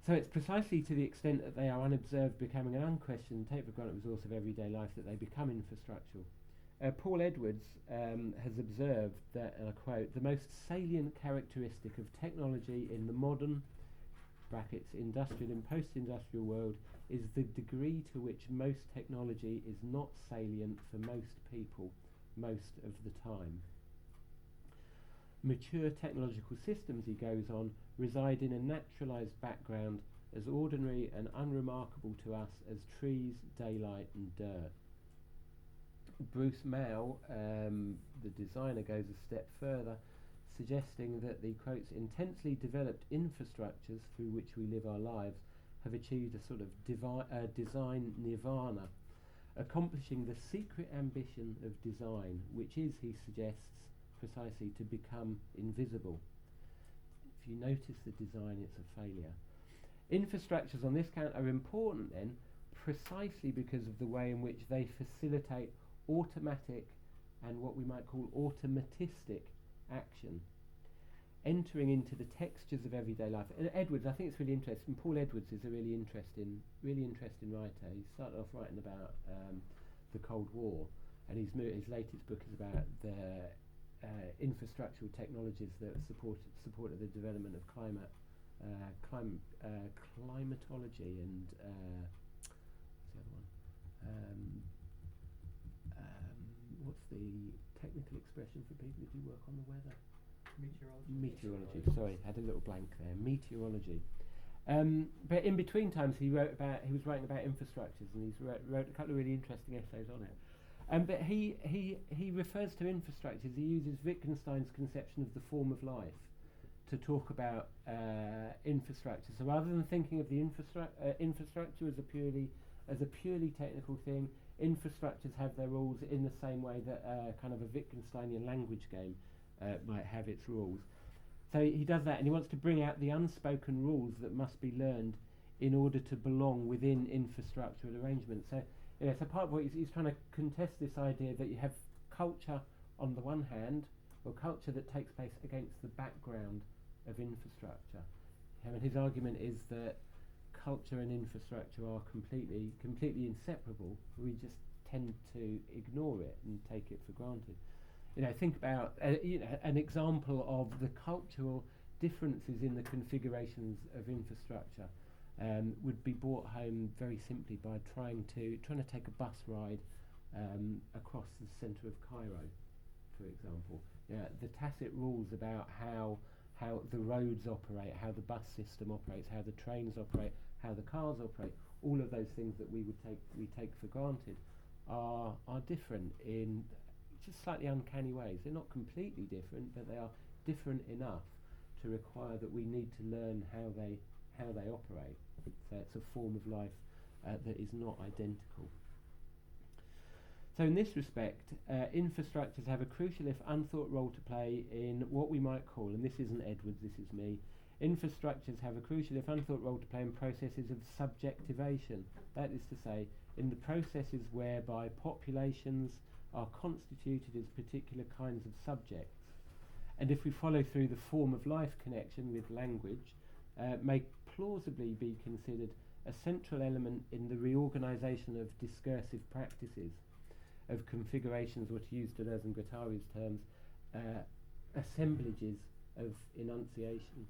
So it's precisely to the extent that they are unobserved, becoming an unquestioned, take for granted resource of everyday life, that they become infrastructural. Paul Edwards has observed that, and I quote, the most salient characteristic of technology in the modern (brackets industrial and post-industrial) world is the degree to which most technology is not salient for most people most of the time. Mature technological systems, he goes on, reside in a naturalized background as ordinary and unremarkable to us as trees, daylight and dirt. Bruce Mau, the designer, goes a step further, suggesting that the, quotes, intensely developed infrastructures through which we live our lives have achieved a sort of design nirvana, accomplishing the secret ambition of design, which is, he suggests, precisely to become invisible. If you notice the design, it's a failure. Infrastructures on this count are important then, precisely because of the way in which they facilitate automatic and what we might call automatistic action, entering into the textures of everyday life. And Edwards, I think it's really interesting. Paul Edwards is a really interesting writer. He started off writing about the Cold War, and his latest book is about the infrastructural technologies that supported the development of climatology and what's the other one? What's the technical expression for people who do work on the weather? Meteorology. Sorry, had a little blank there. Meteorology. But in between times, he was writing about infrastructures, and he's wrote a couple of really interesting essays on it. But he refers to infrastructures. He uses Wittgenstein's conception of the form of life to talk about infrastructure. So rather than thinking of the infrastructure as a purely technical thing, infrastructures have their rules in the same way that kind of a Wittgensteinian language game might have its rules. So he does that, and he wants to bring out the unspoken rules that must be learned in order to belong within infrastructural arrangements. So, so part of what he's trying to contest this idea that you have culture on the one hand, or culture that takes place against the background of infrastructure. And his argument is that culture and infrastructure are completely inseparable. We just tend to ignore it and take it for granted. Think about an example of the cultural differences in the configurations of infrastructure would be brought home very simply by trying to take a bus ride across the centre of Cairo. for example. The tacit rules about how the roads operate, how the bus system operates, how the trains operate, how the cars operate, all of those things that we take for granted are different in just slightly uncanny ways. They're not completely different, but they are different enough to require that we need to learn how they operate. So it's a form of life that is not identical. So in this respect, infrastructures have a crucial if unthought role to play in what we might call, and this isn't Edwards, this is me, infrastructures have a crucial if unthought role to play in processes of subjectivation. That is to say, in the processes whereby populations are constituted as particular kinds of subjects. And if we follow through the form of life connection with language, may plausibly be considered a central element in the reorganisation of discursive practices, of configurations, or to use Deleuze and Guattari's terms, assemblages of enunciation.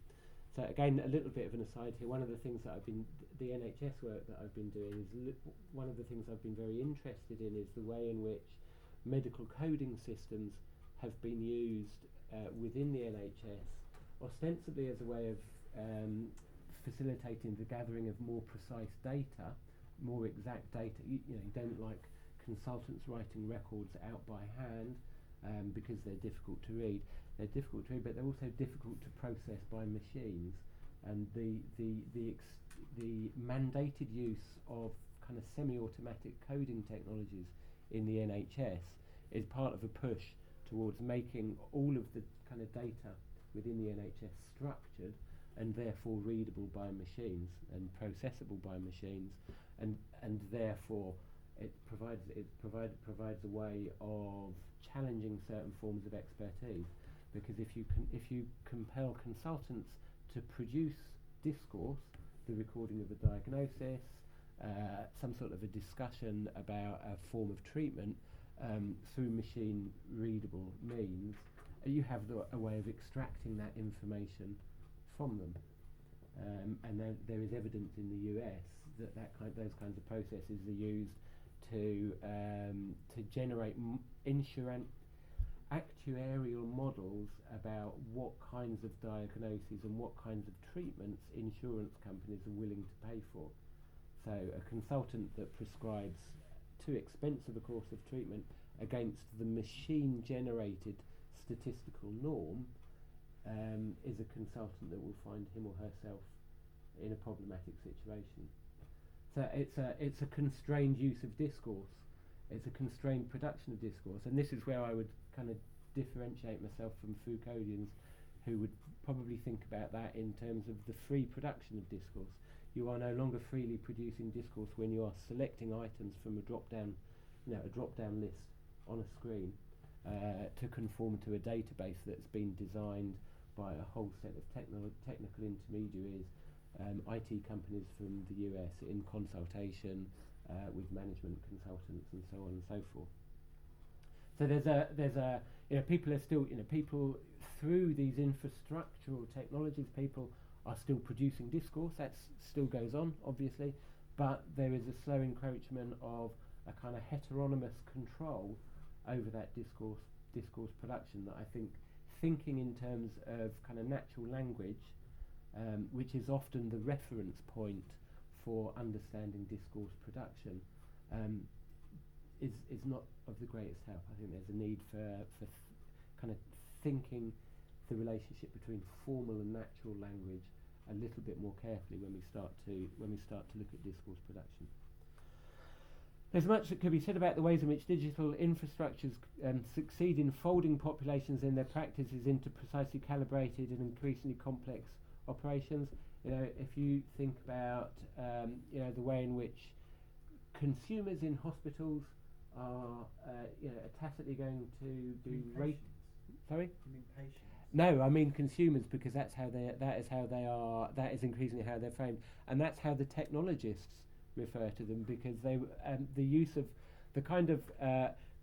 So again, a little bit of an aside here. One of the things that the NHS work that I've been doing is one of the things I've been very interested in is the way in which medical coding systems have been used within the NHS, ostensibly as a way of facilitating the gathering of more precise data, more exact data. You don't like consultants writing records out by hand because they're difficult to read. They're difficult to read, but they're also difficult to process by machines. And the mandated use of kind of semi-automatic coding technologies in the NHS is part of a push towards making all of the kind of data within the NHS structured and therefore readable by machines and processable by machines, and therefore it provides a way of challenging certain forms of expertise, because if you compel consultants to produce discourse, the recording of a diagnosis, some sort of a discussion about a form of treatment through machine readable means, you have a way of extracting that information from them, and there is evidence in the US that those kinds of processes are used to generate actuarial models about what kinds of diagnoses and what kinds of treatments insurance companies are willing to pay for. So a consultant that prescribes too expensive a course of treatment against the machine-generated statistical norm is a consultant that will find him or herself in a problematic situation. So it's a constrained use of discourse. It's a constrained production of discourse, and this is where I would kind of differentiate myself from Foucauldians, who would probably think about that in terms of the free production of discourse. You are no longer freely producing discourse when you are selecting items from a drop-down list on a screen to conform to a database that's been designed by a whole set of technical intermediaries, IT companies from the US in consultation with management consultants and so on and so forth. So people are still, people through these infrastructural technologies, people are still producing discourse. That still goes on, obviously, but there is a slow encroachment of a kind of heteronymous control over that discourse production that I think, thinking in terms of kind of natural language, which is often the reference point for understanding discourse production, is not of the greatest help. I think there's a need for kind of thinking the relationship between formal and natural language a little bit more carefully when we start to look at discourse production. There's much that could be said about the ways in which digital infrastructures succeed in folding populations in their practices into precisely calibrated and increasingly complex operations. If you think about the way in which consumers in hospitals are tacitly going to be rated. Sorry? You mean patients? No, I mean consumers, because that is increasingly how they're framed, and that's how the technologists refer to them, because the use of the kind of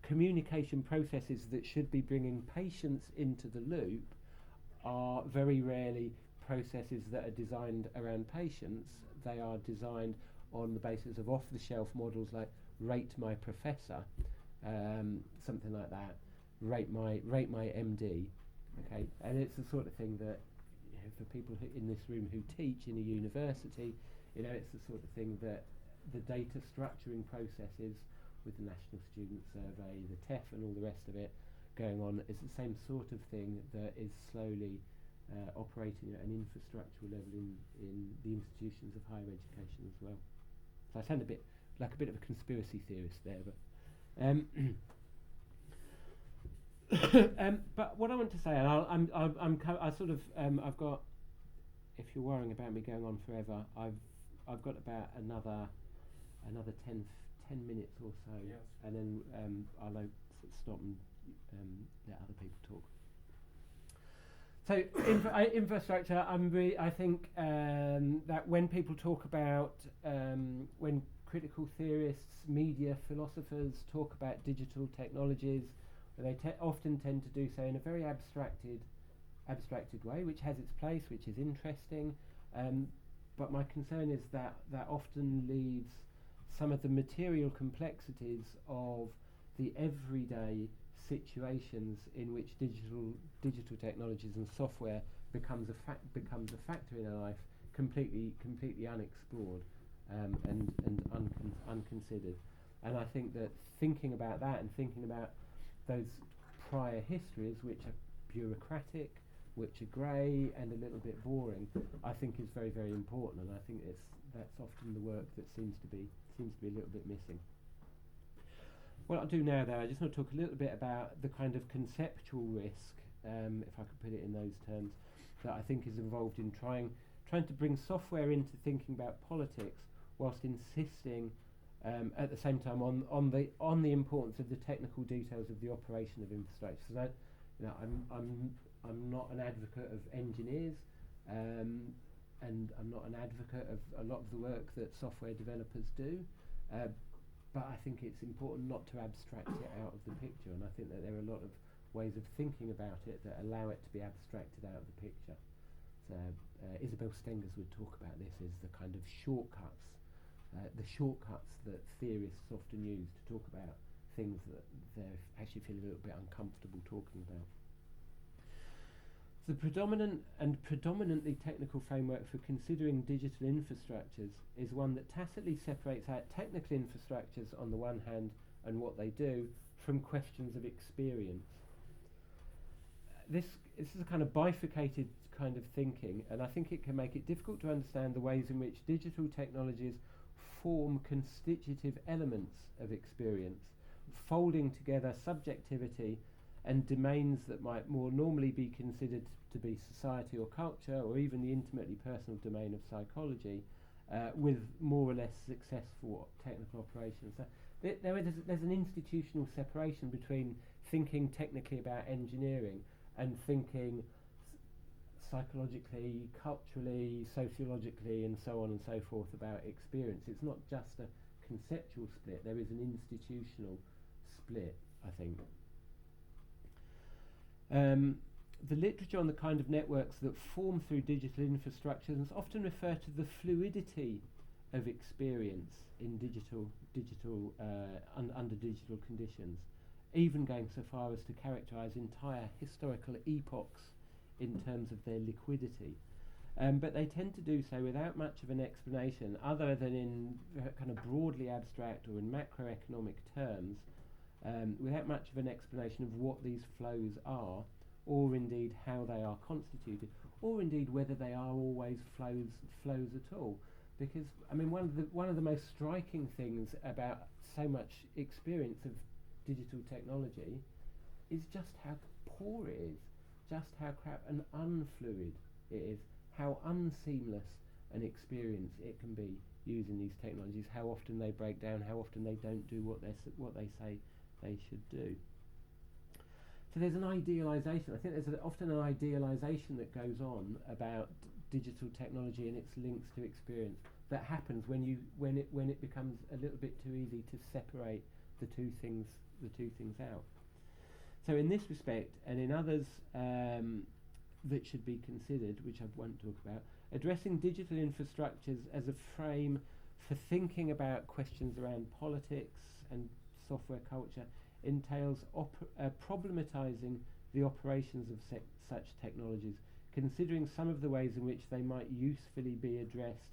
communication processes that should be bringing patients into the loop are very rarely processes that are designed around patients. They are designed on the basis of off-the-shelf models like Rate My Professor, something like that, rate my MD, okay, and it's the sort of thing that, for people in this room who teach in a university, it's the sort of thing that the data structuring processes with the National Student Survey, the TEF and all the rest of it going on is the same sort of thing that is slowly operating at an infrastructural level in the institutions of higher education as well. So I sound a bit like a bit of a conspiracy theorist there, but but what I want to say, and I've got, if you're worrying about me going on forever, I've got about another 10 minutes or so, Yes. and then I'll stop and let other people talk. So infrastructure, I think that when people talk about, when critical theorists, media philosophers talk about digital technologies, they often tend to do so in a very abstracted way, which has its place, which is interesting, but my concern is that often leaves some of the material complexities of the everyday situations in which digital technologies and software becomes a factor in our life completely unexplored and unconsidered. And I think that thinking about that and thinking about those prior histories, which are bureaucratic, which are grey and a little bit boring, I think is very, very important, and I think that's often the work that seems to be a little bit missing. What I'll do now, though, I just want to talk a little bit about the kind of conceptual risk, if I could put it in those terms, that I think is involved in trying to bring software into thinking about politics, whilst insisting at the same time on the importance of the technical details of the operation of infrastructure. So that, I'm not an advocate of engineers, and I'm not an advocate of a lot of the work that software developers do, but I think it's important not to abstract it out of the picture, and I think that there are a lot of ways of thinking about it that allow it to be abstracted out of the picture. So Isabel Stengers would talk about this as the kind of shortcuts that theorists often use to talk about things that they actually feel a little bit uncomfortable talking about. The predominantly technical framework for considering digital infrastructures is one that tacitly separates out technical infrastructures on the one hand and what they do from questions of experience. This is a kind of bifurcated kind of thinking, and I think it can make it difficult to understand the ways in which digital technologies form constitutive elements of experience, folding together subjectivity and domains that might more normally be considered to be society or culture, or even the intimately personal domain of psychology, with more or less successful technical operations. So there's an institutional separation between thinking technically about engineering and thinking psychologically, culturally, sociologically, and so on and so forth about experience. It's not just a conceptual split, there is an institutional split, I think. The literature on the kind of networks that form through digital infrastructures often refer to the fluidity of experience in under digital conditions, even going so far as to characterize entire historical epochs in terms of their liquidity. But they tend to do so without much of an explanation, other than in kind of broadly abstract or in macroeconomic terms, without much of an explanation of what these flows are, or indeed how they are constituted, or indeed whether they are always flows at all. Because I mean, one of the most striking things about so much experience of digital technology is just how poor it is, just how crap and unfluid it is, how unseamless an experience it can be using these technologies, how often they break down, how often they don't do what they say they should do. So there's an idealisation. I think there's often an idealisation that goes on about digital technology and its links to experience that happens when it becomes a little bit too easy to separate the two things out. So in this respect, and in others that should be considered, which I won't talk about, addressing digital infrastructures as a frame for thinking about questions around politics and software culture entails problematizing the operations of such technologies, considering some of the ways in which they might usefully be addressed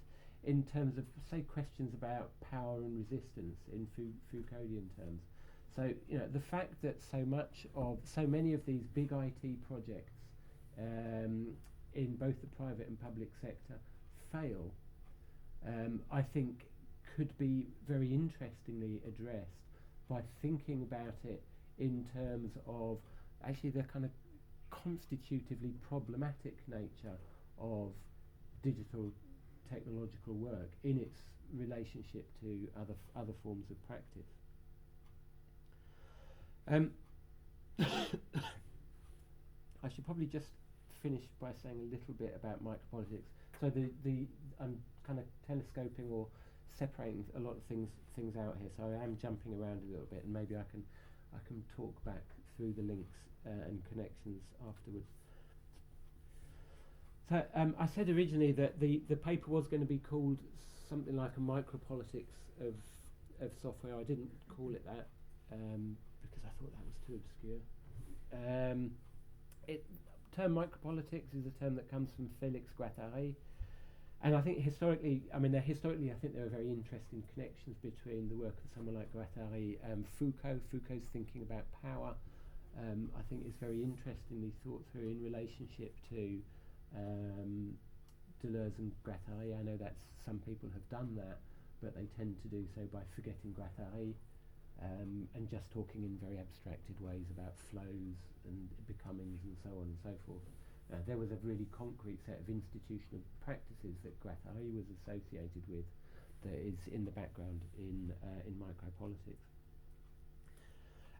in terms of, say, questions about power and resistance in Foucauldian terms. So, the fact that so many of these big IT projects in both the private and public sector fail, I think could be very interestingly addressed by thinking about it in terms of actually the kind of constitutively problematic nature of digital technological work in its relationship to other forms of practice. I should probably just finish by saying a little bit about micropolitics. So I'm kind of telescoping or separating a lot of things out here. So I am jumping around a little bit, and maybe I can talk back through the links and connections afterwards. So I said originally that the paper was going to be called something like a micropolitics of software. I didn't call it that because I thought that was too obscure. Term micropolitics is a term that comes from Félix Guattari, and I think historically there are very interesting connections between the work of someone like Guattari and Foucault. Foucault's thinking about power, I think, is very interestingly thought through in relationship to Deleuze and Guattari. I know that some people have done that, but they tend to do so by forgetting Guattari and just talking in very abstracted ways about flows and becomings and so on and so forth. There was a really concrete set of institutional practices that Guattari was associated with that is in the background in micropolitics.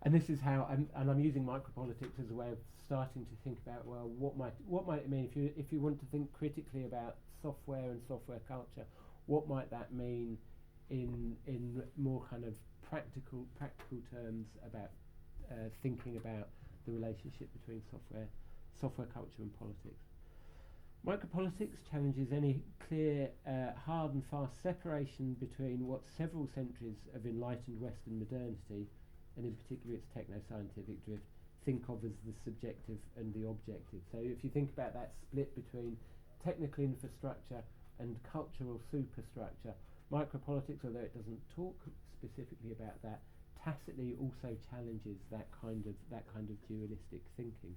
And this is how, and I'm using micropolitics as a way of starting to think about, well, what might it mean if you want to think critically about software and software culture? What might that mean in more kind of practical terms about thinking about the relationship between software culture and politics? Micropolitics challenges any clear, hard and fast separation between what several centuries of enlightened Western modernity, and in particular its techno-scientific drift, think of as the subjective and the objective. So if you think about that split between technical infrastructure and cultural superstructure, micropolitics, although it doesn't talk specifically about that, tacitly also challenges that kind of dualistic thinking.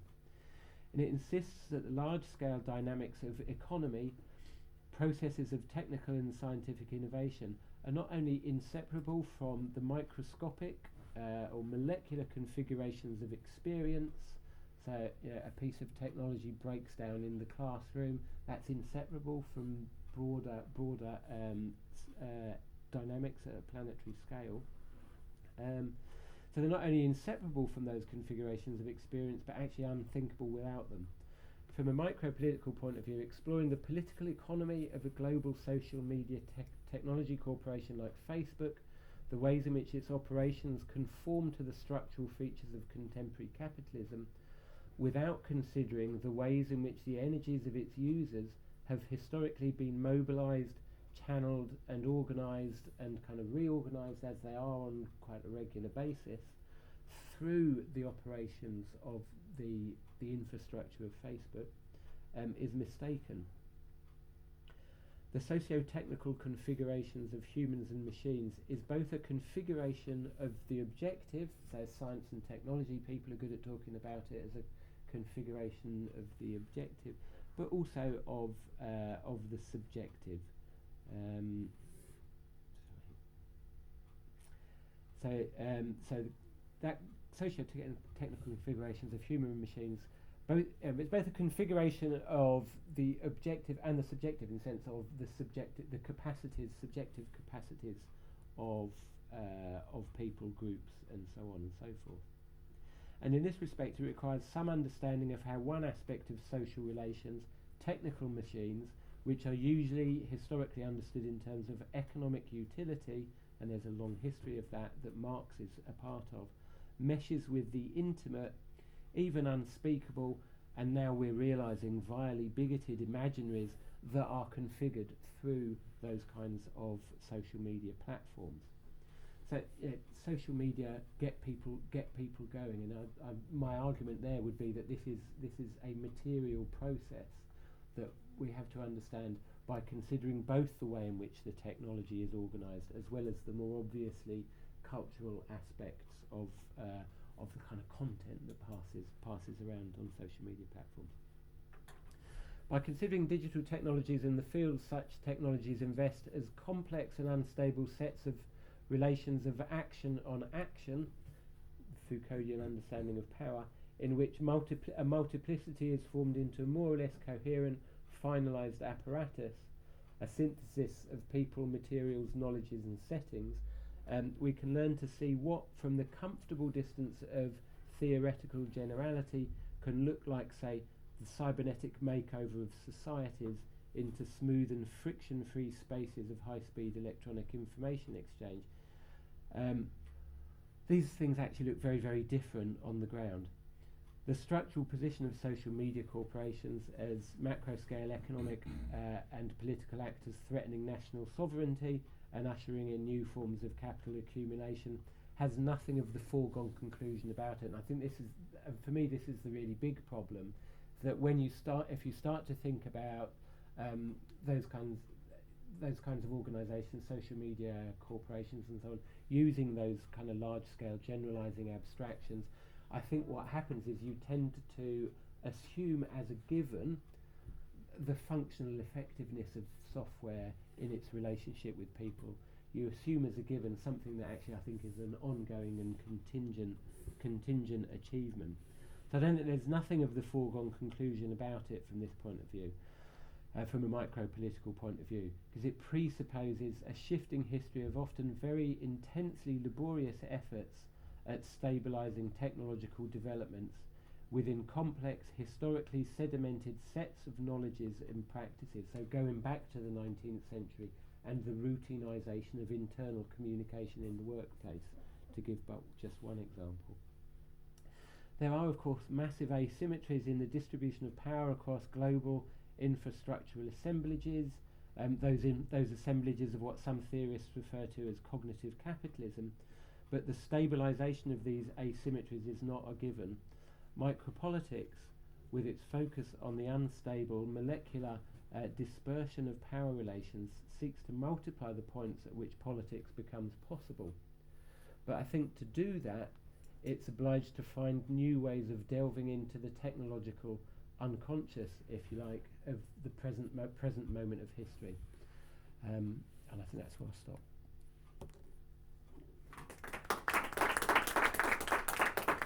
And it insists that the large-scale dynamics of economy, processes of technical and scientific innovation, are not only inseparable from the microscopic or molecular configurations of experience. So a piece of technology breaks down in the classroom, that's inseparable from broader dynamics at a planetary scale. So they're not only inseparable from those configurations of experience, but actually unthinkable without them. From a micro-political point of view, exploring the political economy of a global social media technology corporation like Facebook, the ways in which its operations conform to the structural features of contemporary capitalism, without considering the ways in which the energies of its users have historically been mobilized, channeled and organised and kind of reorganised as they are on quite a regular basis through the operations of the infrastructure of Facebook, is mistaken. The socio-technical configurations of humans and machines is both a configuration of the objective, so science and technology people are good at talking about it as a configuration of the objective, but also of the subjective. So that socio-technical configurations of human and machines, it's both a configuration of the objective and the subjective, in the sense of the subjective capacities of people, groups, and so on and so forth. And in this respect, it requires some understanding of how one aspect of social relations, technical machines, which are usually historically understood in terms of economic utility, and there's a long history of that Marx is a part of, meshes with the intimate, even unspeakable, and now we're realising vilely bigoted imaginaries that are configured through those kinds of social media platforms. So social media get people going, and my argument there would be that this is a material process that we have to understand by considering both the way in which the technology is organised, as well as the more obviously cultural aspects of the kind of content that passes around on social media platforms. By considering digital technologies in the field, such technologies invest as complex and unstable sets of relations of action on action, Foucauldian understanding of power, in which a multiplicity is formed into a more or less coherent, finalised apparatus, a synthesis of people, materials, knowledges and settings, we can learn to see what, from the comfortable distance of theoretical generality, can look like, say, the cybernetic makeover of societies into smooth and friction-free spaces of high-speed electronic information exchange. These things actually look very, very different on the ground. The structural position of social media corporations as macro-scale economic and political actors threatening national sovereignty and ushering in new forms of capital accumulation has nothing of the foregone conclusion about it. And I think this is, for me, this is the really big problem, that if you start to think about those kinds of organisations, social media corporations and so on, using those kind of large-scale generalising abstractions, I think what happens is you tend to assume as a given the functional effectiveness of software in its relationship with people. You assume as a given something that actually I think is an ongoing and contingent achievement. So I don't think there's nothing of the foregone conclusion about it from this point of view, from a micro-political point of view, because it presupposes a shifting history of often very intensely laborious efforts at stabilising technological developments within complex, historically sedimented sets of knowledges and practices, so going back to the 19th century and the routinisation of internal communication in the workplace, to give but just one example. There are, of course, massive asymmetries in the distribution of power across global infrastructural assemblages, those assemblages of what some theorists refer to as cognitive capitalism, but the stabilisation of these asymmetries is not a given. Micropolitics, with its focus on the unstable molecular dispersion of power relations, seeks to multiply the points at which politics becomes possible. But I think to do that, it's obliged to find new ways of delving into the technological unconscious, if you like, of the present moment of history. And I think that's where I'll stop.